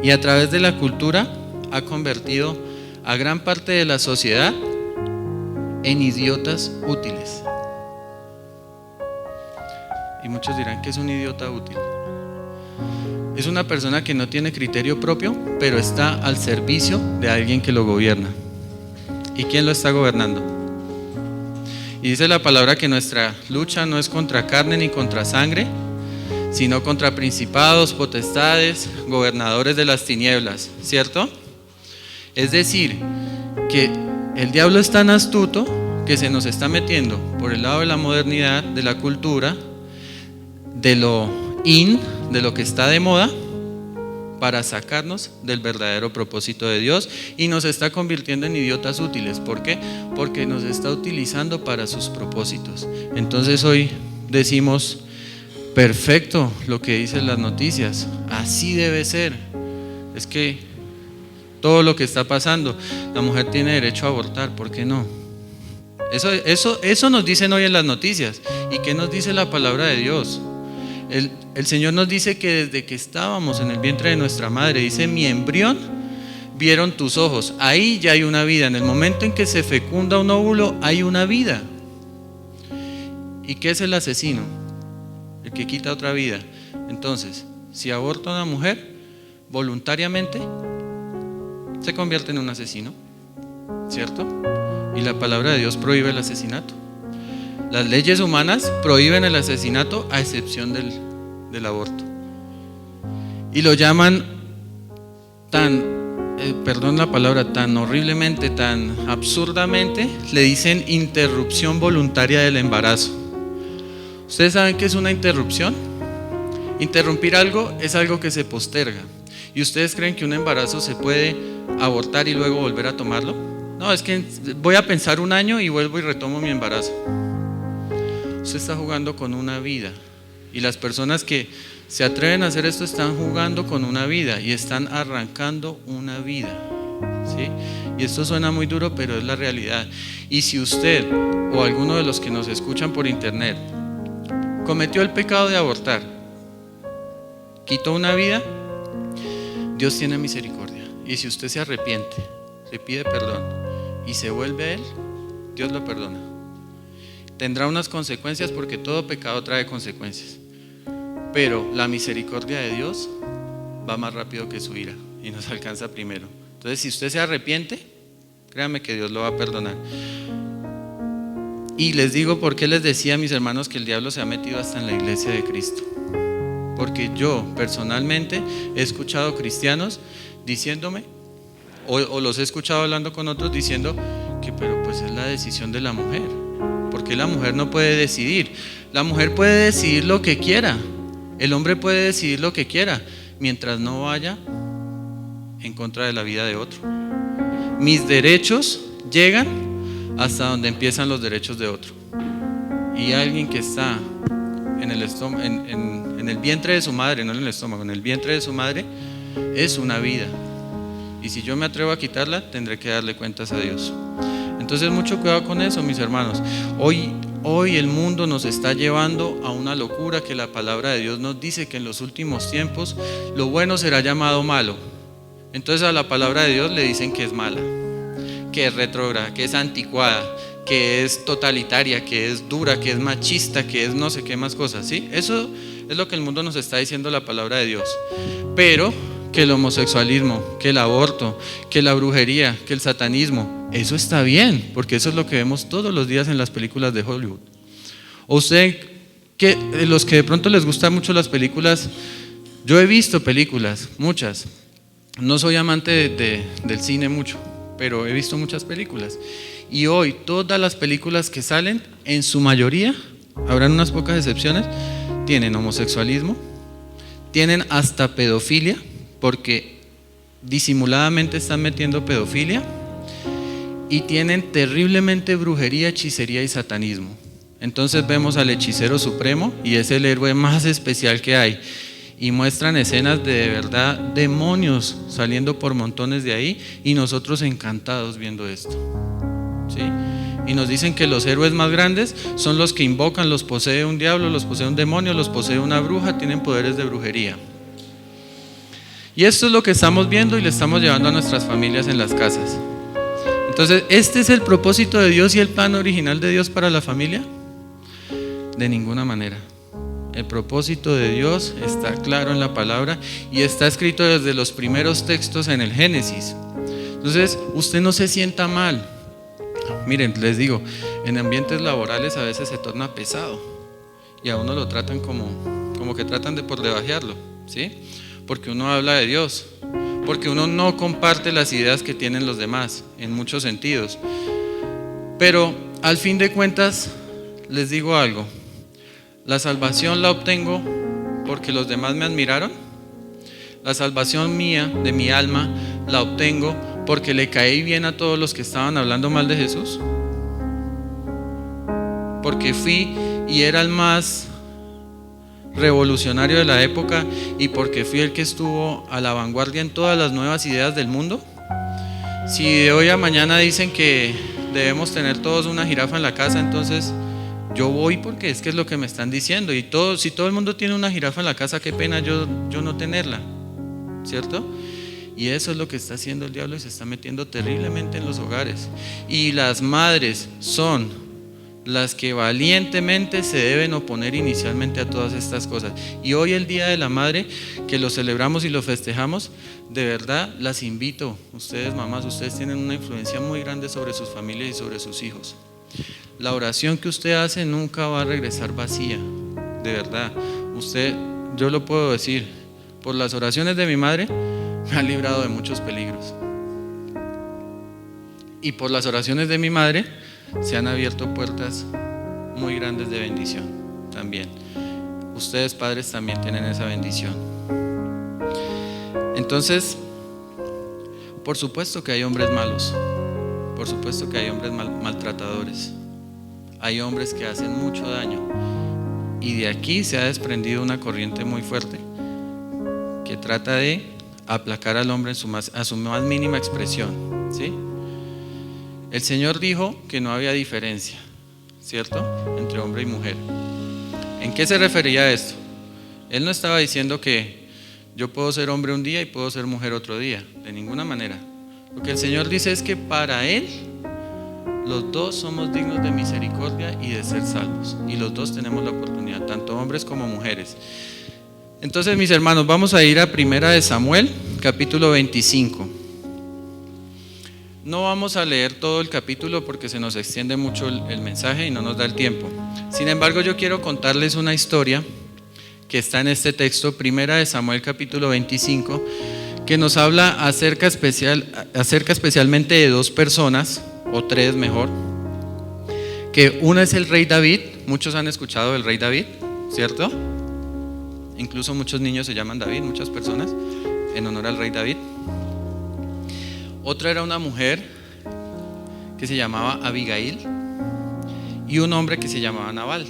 y a través de la cultura ha convertido a gran parte de la sociedad en idiotas útiles. Y muchos dirán que es un idiota útil. Es una persona que no tiene criterio propio, pero está al servicio de alguien que lo gobierna. ¿Y quién lo está gobernando? Y dice la palabra que nuestra lucha no es contra carne ni contra sangre, sino contra principados, potestades, gobernadores de las tinieblas, ¿cierto? Es decir, que el diablo es tan astuto que se nos está metiendo por el lado de la modernidad, de la cultura, de lo de lo que está de moda, para sacarnos del verdadero propósito de Dios, y nos está convirtiendo en idiotas útiles. ¿Por qué? Porque nos está utilizando para sus propósitos. Entonces hoy decimos, perfecto lo que dicen las noticias, así debe ser. Es que todo lo que está pasando, la mujer tiene derecho a abortar, ¿por qué no? Eso nos dicen hoy en las noticias. ¿Y qué nos dice la palabra de Dios? El Señor nos dice que desde que estábamos en el vientre de nuestra madre, dice, mi embrión vieron tus ojos. Ahí ya hay una vida. En el momento en que se fecunda un óvulo, hay una vida. ¿Y qué es el asesino? El que quita otra vida. Entonces, si aborta una mujer voluntariamente, se convierte en un asesino, ¿cierto? Y la palabra de Dios prohíbe el asesinato. Las leyes humanas prohíben el asesinato a excepción del aborto. Y lo llaman perdón la palabra, tan horriblemente, tan absurdamente, le dicen interrupción voluntaria del embarazo. ¿Ustedes saben qué es una interrupción? Interrumpir algo es algo que se posterga. ¿Y ustedes creen que un embarazo se puede abortar y luego volver a tomarlo? No, es que voy a pensar un año y vuelvo y retomo mi embarazo. Usted está jugando con una vida. Y las personas que se atreven a hacer esto están jugando con una vida y están arrancando una vida, ¿sí? Y esto suena muy duro, pero es la realidad. Y si usted o alguno de los que nos escuchan por internet cometió el pecado de abortar, quitó una vida, Dios tiene misericordia. Y si usted se arrepiente, le pide perdón y se vuelve a Él, Dios lo perdona. Tendrá unas consecuencias porque todo pecado trae consecuencias. Pero la misericordia de Dios va más rápido que su ira y nos alcanza primero. Entonces, si usted se arrepiente, créame que Dios lo va a perdonar. Y les digo por qué les decía a mis hermanos que el diablo se ha metido hasta en la iglesia de Cristo. Porque yo personalmente he escuchado cristianos diciéndome, o los he escuchado hablando con otros diciendo que pero pues es la decisión de la mujer. Porque la mujer no puede decidir. La mujer puede decidir lo que quiera. El hombre puede decidir lo que quiera, mientras no vaya en contra de la vida de otro. Mis derechos llegan hasta donde empiezan los derechos de otro. Y alguien que está en el vientre de su madre, no en el estómago, en el vientre de su madre, es una vida. Y si yo me atrevo a quitarla, tendré que darle cuentas a Dios. Entonces mucho cuidado con eso, mis hermanos. Hoy el mundo nos está llevando a una locura que la palabra de Dios nos dice que en los últimos tiempos lo bueno será llamado malo. Entonces a la palabra de Dios le dicen que es mala, que es retrógrada, que es anticuada, que es totalitaria, que es dura, que es machista, que es no sé qué más cosas, ¿sí? Eso es lo que el mundo nos está diciendo la palabra de Dios. Pero que el homosexualismo, que el aborto, que la brujería, que el satanismo, eso está bien, porque eso es lo que vemos todos los días en las películas de Hollywood. O usted, que los que de pronto les gustan mucho las películas, yo he visto películas, muchas. No soy amante del cine mucho, pero he visto muchas películas. Y hoy todas las películas que salen, en su mayoría, habrán unas pocas excepciones, tienen homosexualismo, tienen hasta pedofilia, porque disimuladamente están metiendo pedofilia, y tienen terriblemente brujería, hechicería y satanismo. Entonces vemos al hechicero supremo y es el héroe más especial que hay, y muestran escenas de verdad demonios saliendo por montones de ahí, y nosotros encantados viendo esto, ¿sí? Y nos dicen que los héroes más grandes son los que invocan, los posee un diablo, los posee un demonio, los posee una bruja, tienen poderes de brujería. Y esto es lo que estamos viendo y le estamos llevando a nuestras familias en las casas. Entonces, ¿este es el propósito de Dios y el plan original de Dios para la familia? De ninguna manera. El propósito de Dios está claro en la palabra y está escrito desde los primeros textos en el Génesis. Entonces, usted no se sienta mal. Miren, les digo, en ambientes laborales a veces se torna pesado y a uno lo tratan como que tratan de por debajearlo, ¿sí? Porque uno habla de Dios, porque uno no comparte las ideas que tienen los demás en muchos sentidos. Pero al fin de cuentas, les digo algo: la salvación la obtengo porque los demás me admiraron. La salvación mía, de mi alma, la obtengo porque le caí bien a todos los que estaban hablando mal de Jesús, porque fui y era el más revolucionario de la época y porque fui el que estuvo a la vanguardia en todas las nuevas ideas del mundo. Si de hoy a mañana dicen que debemos tener todos una jirafa en la casa, entonces yo voy porque es que es lo que me están diciendo. Y si todo el mundo tiene una jirafa en la casa, qué pena yo no tenerla, ¿cierto? Y eso es lo que está haciendo el diablo y se está metiendo terriblemente en los hogares. Y las madres son las que valientemente se deben oponer inicialmente a todas estas cosas. Y hoy, el Día de la Madre, que lo celebramos y lo festejamos, de verdad las invito. Ustedes, mamás, ustedes tienen una influencia muy grande sobre sus familias y sobre sus hijos. La oración que usted hace nunca va a regresar vacía, de verdad. Yo lo puedo decir, por las oraciones de mi madre, me ha librado de muchos peligros. Y por las oraciones de mi madre se han abierto puertas muy grandes de bendición también. Ustedes, padres, también tienen esa bendición. Entonces, por supuesto que hay hombres malos, por supuesto que hay hombres maltratadores, hay hombres que hacen mucho daño, y de aquí se ha desprendido una corriente muy fuerte que trata de aplacar al hombre a su más mínima expresión, ¿sí? El Señor dijo que no había diferencia, ¿cierto?, entre hombre y mujer. ¿En qué se refería a esto? Él no estaba diciendo que yo puedo ser hombre un día y puedo ser mujer otro día, de ninguna manera. Lo que el Señor dice es que para Él los dos somos dignos de misericordia y de ser salvos, y los dos tenemos la oportunidad, tanto hombres como mujeres. Entonces, mis hermanos, vamos a ir a 1 Samuel, capítulo 25. No vamos a leer todo el capítulo porque se nos extiende mucho el mensaje y no nos da el tiempo. Sin embargo, yo quiero contarles una historia que está en este texto, 1 Samuel capítulo 25, que nos habla acerca especialmente de dos personas, o tres mejor, que una es el rey David. Muchos han escuchado del rey David, ¿cierto? Incluso muchos niños se llaman David, muchas personas, en honor al rey David. Otra era una mujer que se llamaba Abigail y un hombre que se llamaba Nabal.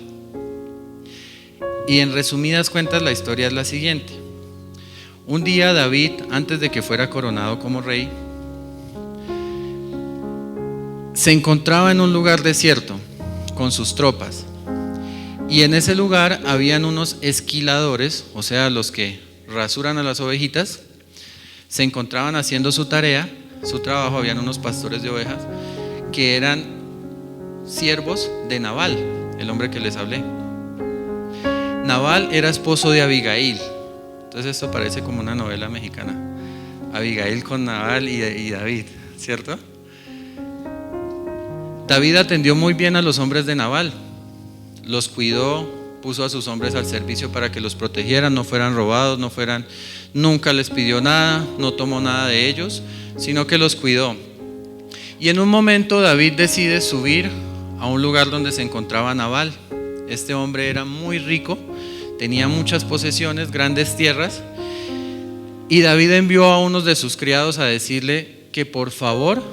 Y en resumidas cuentas la historia es la siguiente. Un día David, antes de que fuera coronado como rey, se encontraba en un lugar desierto con sus tropas, y en ese lugar habían unos esquiladores, o sea, los que rasuran a las ovejitas. Se encontraban haciendo su tarea, su trabajo. Habían unos pastores de ovejas que eran siervos de Nabal, el hombre que les hablé. Nabal era esposo de Abigail. Entonces esto parece como una novela mexicana, Abigail con Nabal y David, ¿cierto? David atendió muy bien a los hombres de Nabal, los cuidó, puso a sus hombres al servicio para que los protegieran, no fueran robados, nunca les pidió nada, no tomó nada de ellos, sino que los cuidó. Y en un momento David decide subir a un lugar donde se encontraba Nabal. Este hombre era muy rico, tenía muchas posesiones, grandes tierras, y David envió a unos de sus criados a decirle que por favor,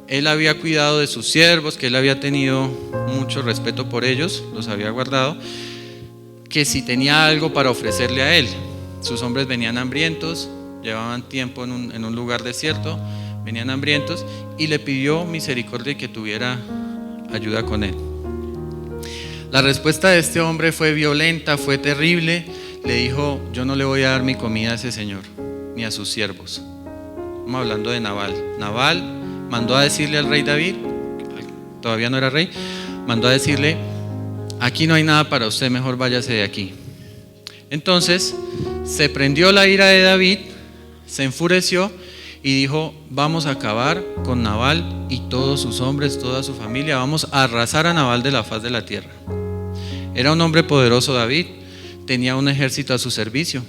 él había cuidado de sus siervos, que él había tenido mucho respeto por ellos, los había guardado, que si tenía algo para ofrecerle a él. Sus hombres venían hambrientos, llevaban tiempo en un lugar desierto, venían hambrientos, y le pidió misericordia y que tuviera ayuda con él. La respuesta de este hombre fue violenta, fue terrible. Le dijo: yo no le voy a dar mi comida a ese señor, ni a sus siervos. Estamos hablando de Nabal. Nabal mandó a decirle al rey David, todavía no era rey, mandó a decirle: aquí no hay nada para usted, mejor váyase de aquí. Entonces se prendió la ira de David, se enfureció y dijo: vamos a acabar con Nabal y todos sus hombres, toda su familia, vamos a arrasar a Nabal de la faz de la tierra. Era un hombre poderoso David, tenía un ejército a su servicio,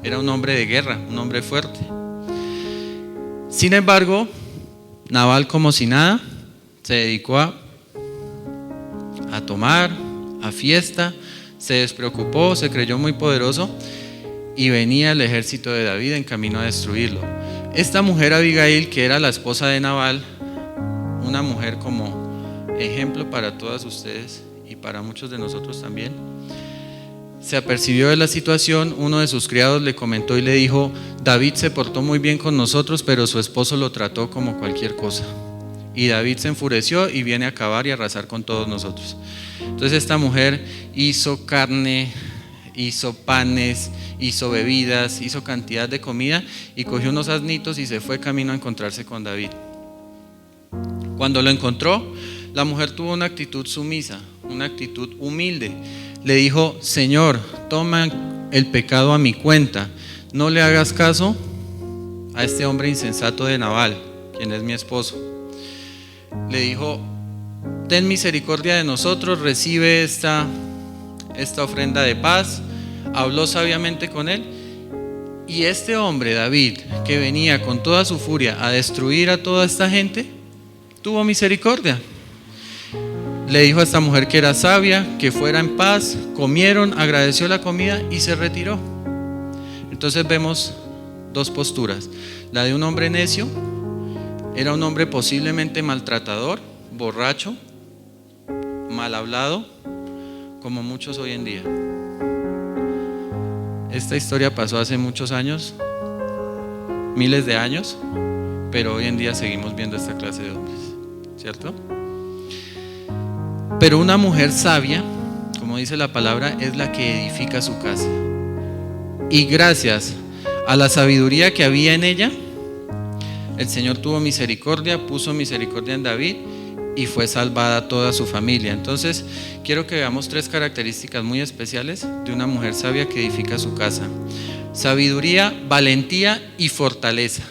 era un hombre de guerra, un hombre fuerte. Sin embargo, Nabal, como si nada, se dedicó a tomar, a fiesta, se despreocupó, se creyó muy poderoso, y venía el ejército de David en camino a destruirlo. Esta mujer Abigail, que era la esposa de Nabal, una mujer como ejemplo para todas ustedes y para muchos de nosotros también, se apercibió de la situación. Uno de sus criados le comentó y le dijo: David se portó muy bien con nosotros, pero su esposo lo trató como cualquier cosa. Y David se enfureció y viene a acabar y arrasar con todos nosotros. Entonces esta mujer hizo carne, hizo panes, hizo bebidas, hizo cantidad de comida, y cogió unos asnitos y se fue camino a encontrarse con David. Cuando lo encontró, la mujer tuvo una actitud sumisa, una actitud humilde. Le dijo: Señor, toma el pecado a mi cuenta, no le hagas caso a este hombre insensato de Nabal, quien es mi esposo. Le dijo: ten misericordia de nosotros, recibe esta ofrenda de paz. Habló sabiamente con él Y este hombre, David, que venía con toda su furia a destruir a toda esta gente, tuvo misericordia. Le dijo a esta mujer que era sabia, que fuera en paz, comieron, agradeció la comida y se retiró. Entonces vemos dos posturas. La de un hombre necio, era un hombre posiblemente maltratador, borracho, mal hablado, como muchos hoy en día. Esta historia pasó hace muchos años, miles de años, pero hoy en día seguimos viendo esta clase de hombres, ¿cierto? Pero una mujer sabia, como dice la palabra, es la que edifica su casa. Y gracias a la sabiduría que había en ella, el Señor tuvo misericordia, puso misericordia en David y fue salvada toda su familia. Entonces, quiero que veamos tres características muy especiales de una mujer sabia que edifica su casa: sabiduría, valentía y fortaleza.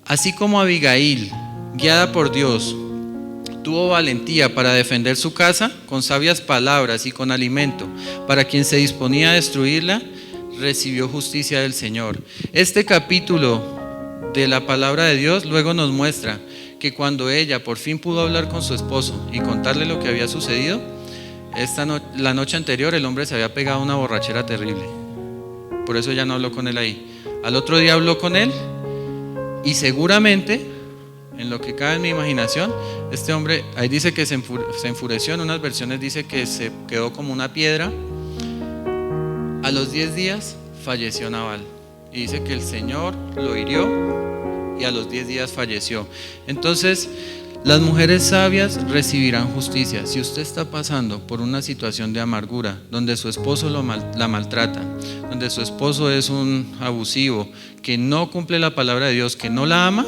Así como Abigail, guiada por Dios, tuvo valentía para defender su casa con sabias palabras y con alimento para quien se disponía a destruirla, recibió justicia del Señor. Este capítulo de la palabra de Dios luego nos muestra que cuando ella por fin pudo hablar con su esposo y contarle lo que había sucedido, la noche anterior el hombre se había pegado una borrachera terrible. Por eso ella no habló con él ahí. Al otro día habló con él y seguramente, en lo que cabe en mi imaginación, este hombre, ahí dice que se enfureció, en unas versiones dice que se quedó como una piedra. A los 10 días falleció Nabal y dice que el Señor lo hirió y a los 10 días falleció. Entonces, las mujeres sabias recibirán justicia. Si usted está pasando por una situación de amargura, donde su esposo la maltrata, donde su esposo es un abusivo, que no cumple la palabra de Dios, que no la ama,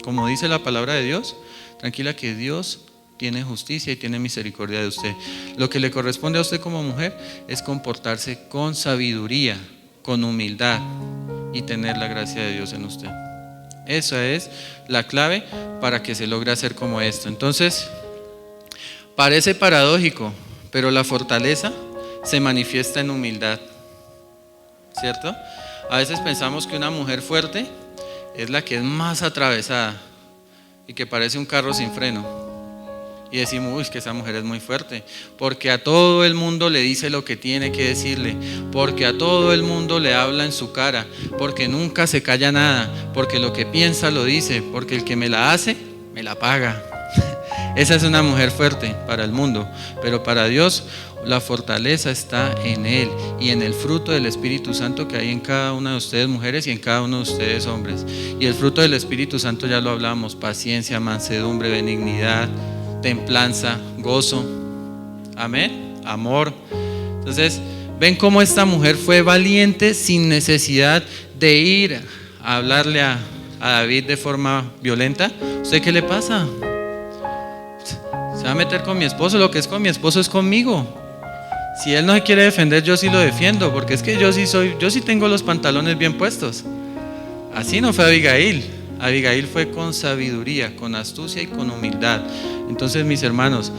como dice la palabra de Dios, tranquila que Dios tiene justicia y tiene misericordia de usted. Lo que le corresponde a usted como mujer es comportarse con sabiduría, con humildad y tener la gracia de Dios en usted. Esa es la clave para que se logre hacer como esto. Entonces, parece paradójico, pero la fortaleza se manifiesta en humildad, ¿cierto? A veces pensamos que una mujer fuerte es la que es más atravesada y que parece un carro sin freno. Y decimos, uy, es que esa mujer es muy fuerte, porque a todo el mundo le dice lo que tiene que decirle, porque a todo el mundo le habla en su cara, porque nunca se calla nada, porque lo que piensa lo dice, porque el que me la hace, me la paga. Esa es una mujer fuerte para el mundo, pero para Dios la fortaleza está en Él y en el fruto del Espíritu Santo que hay en cada una de ustedes mujeres y en cada uno de ustedes hombres. Y el fruto del Espíritu Santo ya lo hablamos: paciencia, mansedumbre, benignidad, templanza, gozo, amén, amor. Entonces, ven cómo esta mujer fue valiente sin necesidad de ir a hablarle a David de forma violenta. ¿Usted qué le pasa? Se va a meter con mi esposo, lo que es con mi esposo es conmigo. Si él no se quiere defender, yo sí lo defiendo, porque es que yo sí tengo los pantalones bien puestos. Así no fue Abigail. Abigail fue con sabiduría, con astucia y con humildad. Entonces, mis hermanos,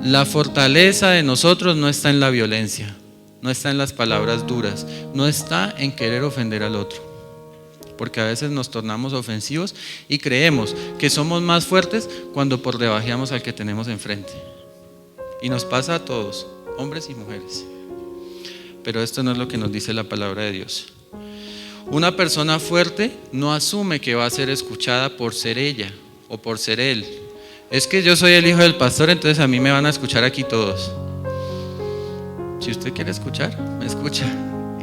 la fortaleza de nosotros no está en la violencia, no está en las palabras duras, no está en querer ofender al otro, porque a veces nos tornamos ofensivos y creemos que somos más fuertes cuando por debajeamos al que tenemos enfrente. Y nos pasa a todos, hombres y mujeres. Pero esto no es lo que nos dice la palabra de Dios. Una persona fuerte no asume que va a ser escuchada por ser ella o por ser él. Es que yo soy el hijo del pastor, entonces a mí me van a escuchar aquí todos. Si usted quiere escuchar, me escucha.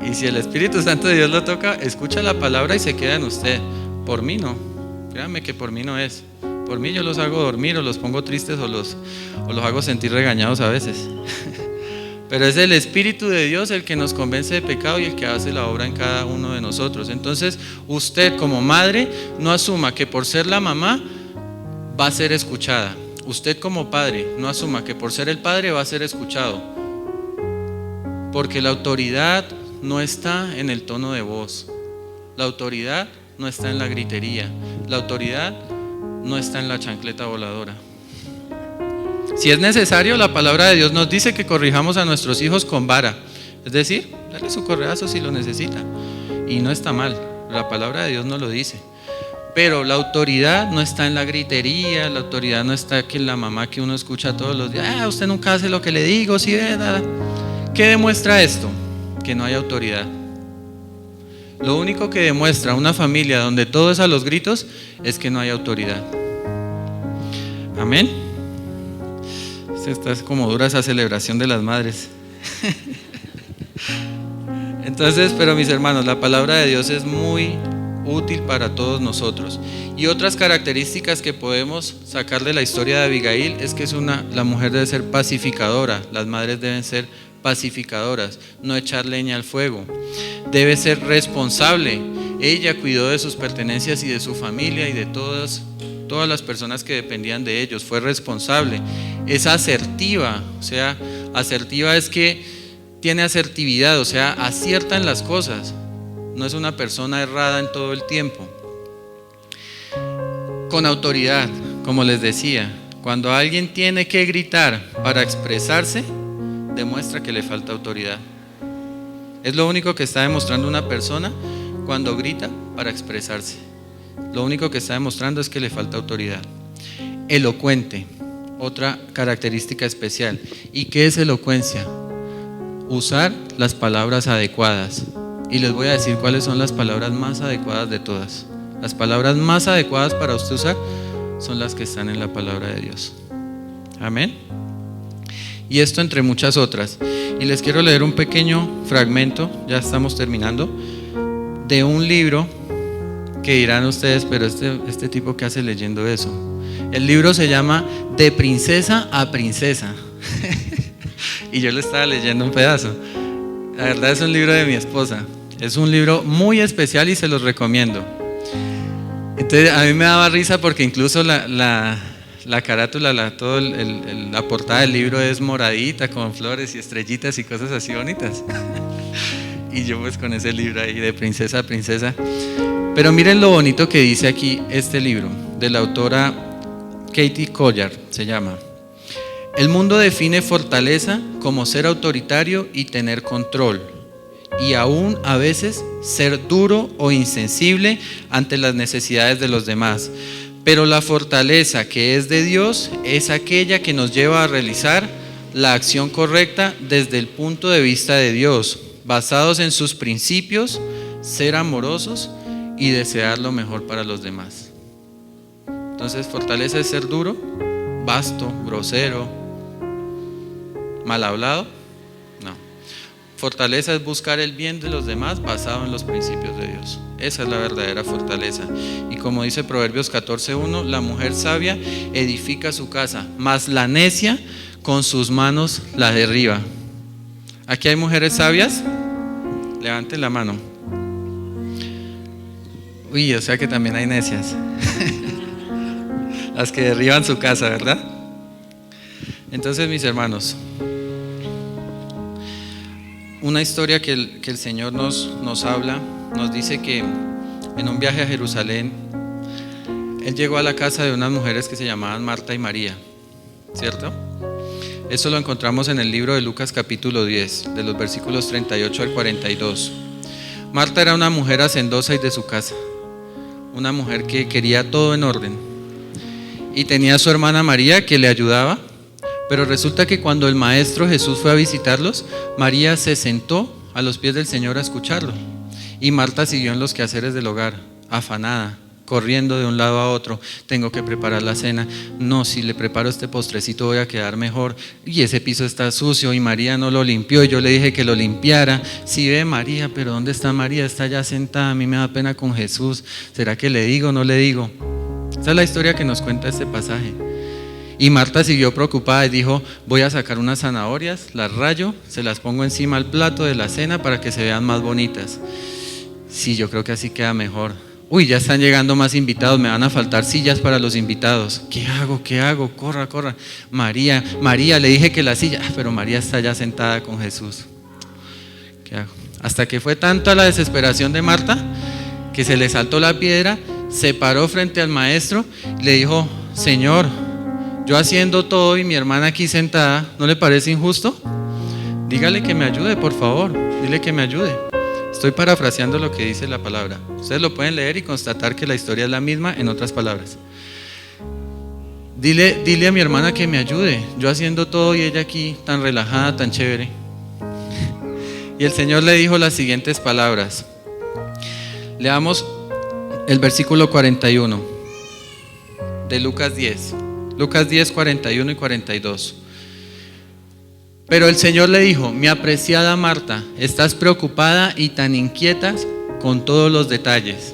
Y si el Espíritu Santo de Dios lo toca, escucha la palabra y se queda en usted. Por mí no, créanme que por mí no es. Por mí yo los hago dormir o los pongo tristes o los hago sentir regañados a veces. Pero es el Espíritu de Dios el que nos convence de pecado y el que hace la obra en cada uno de nosotros. Entonces, usted como madre no asuma que por ser la mamá va a ser escuchada. Usted como padre no asuma que por ser el padre va a ser escuchado. Porque la autoridad no está en el tono de voz. La autoridad no está en la gritería. La autoridad no está en la chancleta voladora. Si es necesario, la palabra de Dios nos dice que corrijamos a nuestros hijos con vara. Es decir, darle su correazo si lo necesita. Y no está mal, la palabra de Dios no lo dice. Pero la autoridad no está en la gritería, la autoridad no está aquí en la mamá que uno escucha todos los días, usted nunca hace lo que le digo, ¿sí ve? Nada. ¿Qué demuestra esto? Que no hay autoridad. Lo único que demuestra una familia donde todo es a los gritos es que no hay autoridad. Amén. Esta es como dura esa celebración de las madres. Entonces, pero mis hermanos, la palabra de Dios es muy útil para todos nosotros. Y otras características que podemos sacar de la historia de Abigail es que la mujer debe ser pacificadora, las madres deben ser pacificadoras, no echar leña al fuego, debe ser responsable. Ella cuidó de sus pertenencias y de su familia y de todas las personas que dependían de ellos, fue responsable. Es asertiva, o sea, asertiva es que tiene asertividad, o sea, acierta en las cosas. No es una persona errada en todo el tiempo. Con autoridad, como les decía, cuando alguien tiene que gritar para expresarse, demuestra que le falta autoridad. Es lo único que está demostrando una persona cuando grita para expresarse. Lo único que está demostrando es que le falta autoridad. Elocuente, otra característica especial. ¿Y qué es elocuencia? Usar las palabras adecuadas. Y les voy a decir cuáles son las palabras más adecuadas de todas. Las palabras más adecuadas para usted usar son las que están en la palabra de Dios. Amén. Y esto entre muchas otras. Y les quiero leer un pequeño fragmento, ya estamos terminando, de un libro que dirán ustedes, pero este tipo que hace leyendo eso. El libro se llama De princesa a princesa. Y yo le estaba leyendo un pedazo. La verdad es un libro de mi esposa. Es un libro muy especial y se los recomiendo. Entonces a mí me daba risa porque incluso la carátula, la portada del libro es moradita con flores y estrellitas y cosas así bonitas. Y yo pues con ese libro ahí de princesa a princesa. Pero miren lo bonito que dice aquí este libro de la autora Katie Collier, se llama. El mundo define fortaleza como ser autoritario y tener control, y aún a veces ser duro o insensible ante las necesidades de los demás. Pero la fortaleza que es de Dios es aquella que nos lleva a realizar la acción correcta desde el punto de vista de Dios, basados en sus principios, ser amorosos y desear lo mejor para los demás. Entonces, fortaleza es ser duro, vasto, grosero, mal hablado. No. Fortaleza es buscar el bien de los demás basado en los principios de Dios. Esa es la verdadera fortaleza. Y como dice Proverbios 14:1, la mujer sabia edifica su casa, mas la necia con sus manos la derriba. ¿Aquí hay mujeres sabias? Levanten la mano. Uy, o sea que también hay necias. Las que derriban su casa, ¿verdad? Entonces, mis hermanos, una historia que el Señor nos habla, nos dice que en un viaje a Jerusalén, Él llegó a la casa de unas mujeres que se llamaban Marta y María, ¿cierto? Eso lo encontramos en el libro de Lucas capítulo 10, de los versículos 38 al 42. Marta era una mujer hacendosa y de su casa, una mujer que quería todo en orden, y tenía a su hermana María que le ayudaba. Pero resulta que cuando el maestro Jesús fue a visitarlos, María se sentó a los pies del Señor a escucharlo, y Marta siguió en los quehaceres del hogar, afanada, corriendo de un lado a otro. Tengo que preparar la cena. No, si le preparo este postrecito voy a quedar mejor. Y ese piso está sucio y María no lo limpió y yo le dije que lo limpiara. Sí, ve María, pero ¿dónde está María? Está ya sentada, a mí me da pena con Jesús. ¿Será que le digo o no le digo? Esa es la historia que nos cuenta este pasaje. Y Marta siguió preocupada y dijo: voy a sacar unas zanahorias, las rayo, se las pongo encima al plato de la cena para que se vean más bonitas. Sí, yo creo que así queda mejor. Uy, ya están llegando más invitados, me van a faltar sillas para los invitados. ¿Qué hago? ¿Qué hago? Corra, corra. María, le dije que la silla, pero María está ya sentada con Jesús. ¿Qué hago? Hasta que fue tanta la desesperación de Marta que se le saltó la piedra, se paró frente al maestro y le dijo: Señor, yo haciendo todo y mi hermana aquí sentada, ¿no le parece injusto? Dígale que me ayude, por favor, dile que me ayude. Estoy parafraseando lo que dice la palabra. Ustedes lo pueden leer y constatar que la historia es la misma en otras palabras. Dile a mi hermana que me ayude, yo haciendo todo y ella aquí tan relajada, tan chévere. Y el Señor le dijo las siguientes palabras. Leamos el versículo 41 de Lucas 10. Lucas 10, 41 y 42. Pero el Señor le dijo: mi apreciada Marta, estás preocupada y tan inquieta con todos los detalles.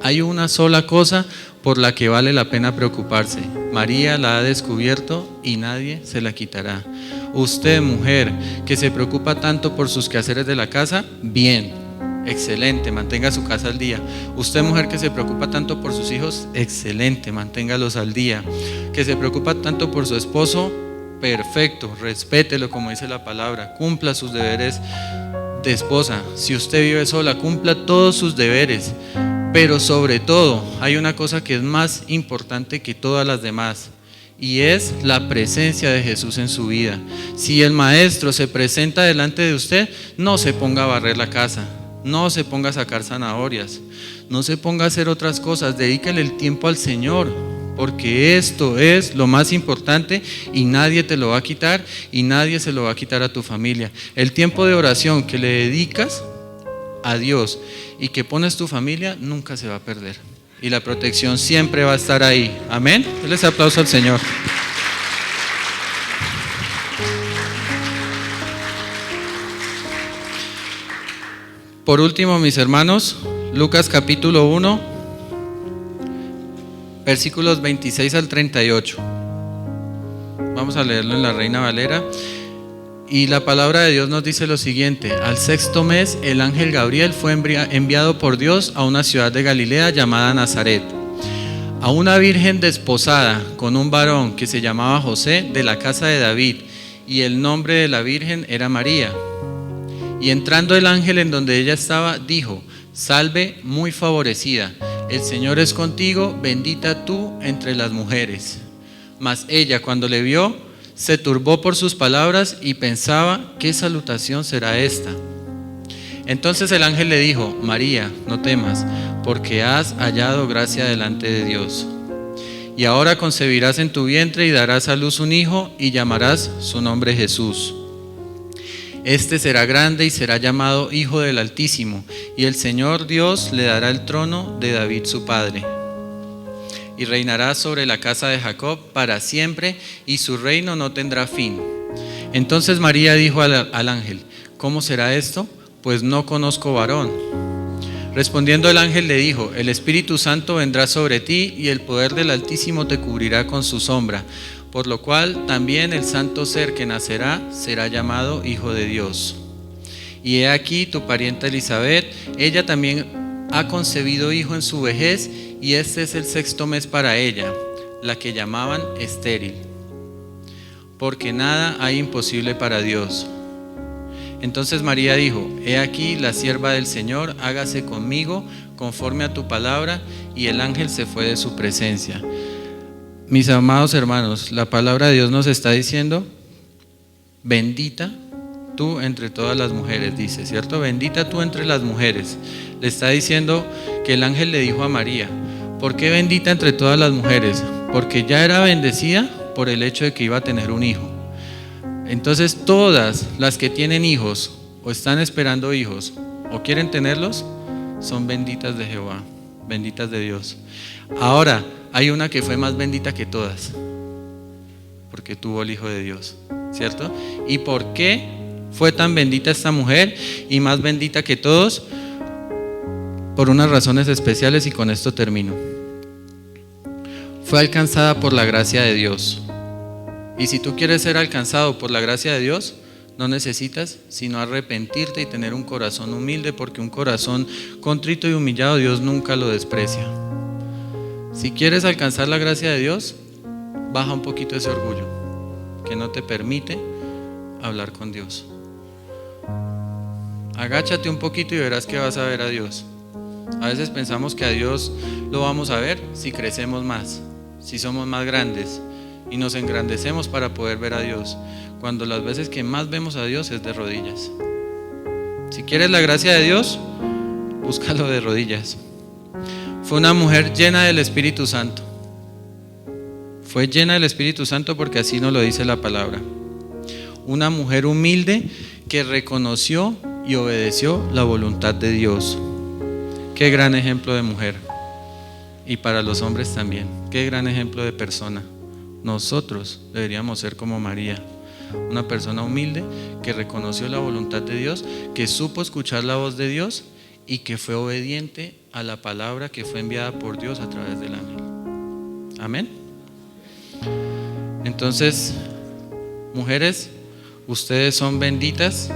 Hay una sola cosa por la que vale la pena preocuparse. María la ha descubierto y nadie se la quitará. Usted, mujer, que se preocupa tanto por sus quehaceres de la casa, bien, excelente, mantenga su casa al día. Usted, mujer, que se preocupa tanto por sus hijos, excelente, manténgalos al día. Que se preocupa tanto por su esposo, perfecto, respételo como dice la palabra, cumpla sus deberes de esposa. Si usted vive sola, cumpla todos sus deberes. Pero sobre todo, hay una cosa que es más importante que todas las demás, y es la presencia de Jesús en su vida. Si el Maestro se presenta delante de usted, no se ponga a barrer la casa, no se ponga a sacar zanahorias, no se ponga a hacer otras cosas, dedícale el tiempo al Señor, porque esto es lo más importante y nadie te lo va a quitar y nadie se lo va a quitar a tu familia. El tiempo de oración que le dedicas a Dios y que pones tu familia nunca se va a perder, y la protección siempre va a estar ahí. Amén. Denles aplauso al Señor. Por último, mis hermanos, Lucas capítulo 1, versículos 26 al 38. Vamos a leerlo en la Reina Valera. Y la palabra de Dios nos dice lo siguiente: al sexto mes, el ángel Gabriel fue enviado por Dios a una ciudad de Galilea llamada Nazaret, a una virgen desposada con un varón que se llamaba José, de la casa de David, y el nombre de la virgen era María. Y entrando el ángel en donde ella estaba, dijo: salve, muy favorecida, el Señor es contigo, bendita tú entre las mujeres. Mas ella, cuando le vio, se turbó por sus palabras y pensaba: ¿qué salutación será esta? Entonces el ángel le dijo: María, no temas, porque has hallado gracia delante de Dios. Y ahora concebirás en tu vientre y darás a luz un hijo y llamarás su nombre Jesús. Este será grande y será llamado Hijo del Altísimo, y el Señor Dios le dará el trono de David su padre. Y reinará sobre la casa de Jacob para siempre, y su reino no tendrá fin. Entonces María dijo al ángel: ¿cómo será esto? Pues no conozco varón. Respondiendo el ángel le dijo: el Espíritu Santo vendrá sobre ti, y el poder del Altísimo te cubrirá con su sombra, por lo cual también el santo ser que nacerá será llamado Hijo de Dios. Y he aquí tu parienta Elizabeth, ella también ha concebido hijo en su vejez, y este es el sexto mes para ella, la que llamaban estéril, porque nada hay imposible para Dios. Entonces María dijo: he aquí la sierva del Señor, hágase conmigo conforme a tu palabra, y el ángel se fue de su presencia. Mis amados hermanos, la palabra de Dios nos está diciendo: bendita tú entre todas las mujeres, dice, ¿cierto? Bendita tú entre las mujeres. Le está diciendo que el ángel le dijo a María: ¿por qué bendita entre todas las mujeres? Porque ya era bendecida por el hecho de que iba a tener un hijo. Entonces todas las que tienen hijos o están esperando hijos o quieren tenerlos son benditas de Jehová, benditas de Dios. Ahora hay una que fue más bendita que todas, porque tuvo el Hijo de Dios, ¿cierto? ¿Y por qué fue tan bendita esta mujer y más bendita que todos? Por unas razones especiales, y con esto termino. Fue alcanzada por la gracia de Dios. Y si tú quieres ser alcanzado por la gracia de Dios, no necesitas sino arrepentirte y tener un corazón humilde, porque un corazón contrito y humillado Dios nunca lo desprecia. Si quieres alcanzar la gracia de Dios, baja un poquito ese orgullo que no te permite hablar con Dios. Agáchate un poquito y verás que vas a ver a Dios. A veces pensamos que a Dios lo vamos a ver si crecemos más, si somos más grandes, y nos engrandecemos para poder ver a Dios, cuando las veces que más vemos a Dios es de rodillas. Si quieres la gracia de Dios, búscalo de rodillas. Fue una mujer llena del Espíritu Santo. Fue llena del Espíritu Santo porque así nos lo dice la palabra. Una mujer humilde que reconoció y obedeció la voluntad de Dios. Qué gran ejemplo de mujer. Y para los hombres también. Qué gran ejemplo de persona. Nosotros deberíamos ser como María. Una persona humilde que reconoció la voluntad de Dios, que supo escuchar la voz de Dios y que fue obediente a la palabra que fue enviada por Dios a través del ángel. Amén. Entonces, mujeres, ustedes son benditas.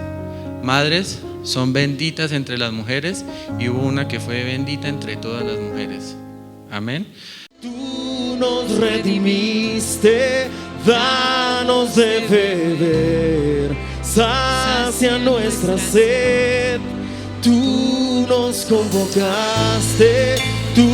Madres, son benditas entre las mujeres, y hubo una que fue bendita entre todas las mujeres. Amén. Tú nos redimiste, danos de beber, sacia nuestra sed. Tú nos convocaste, tú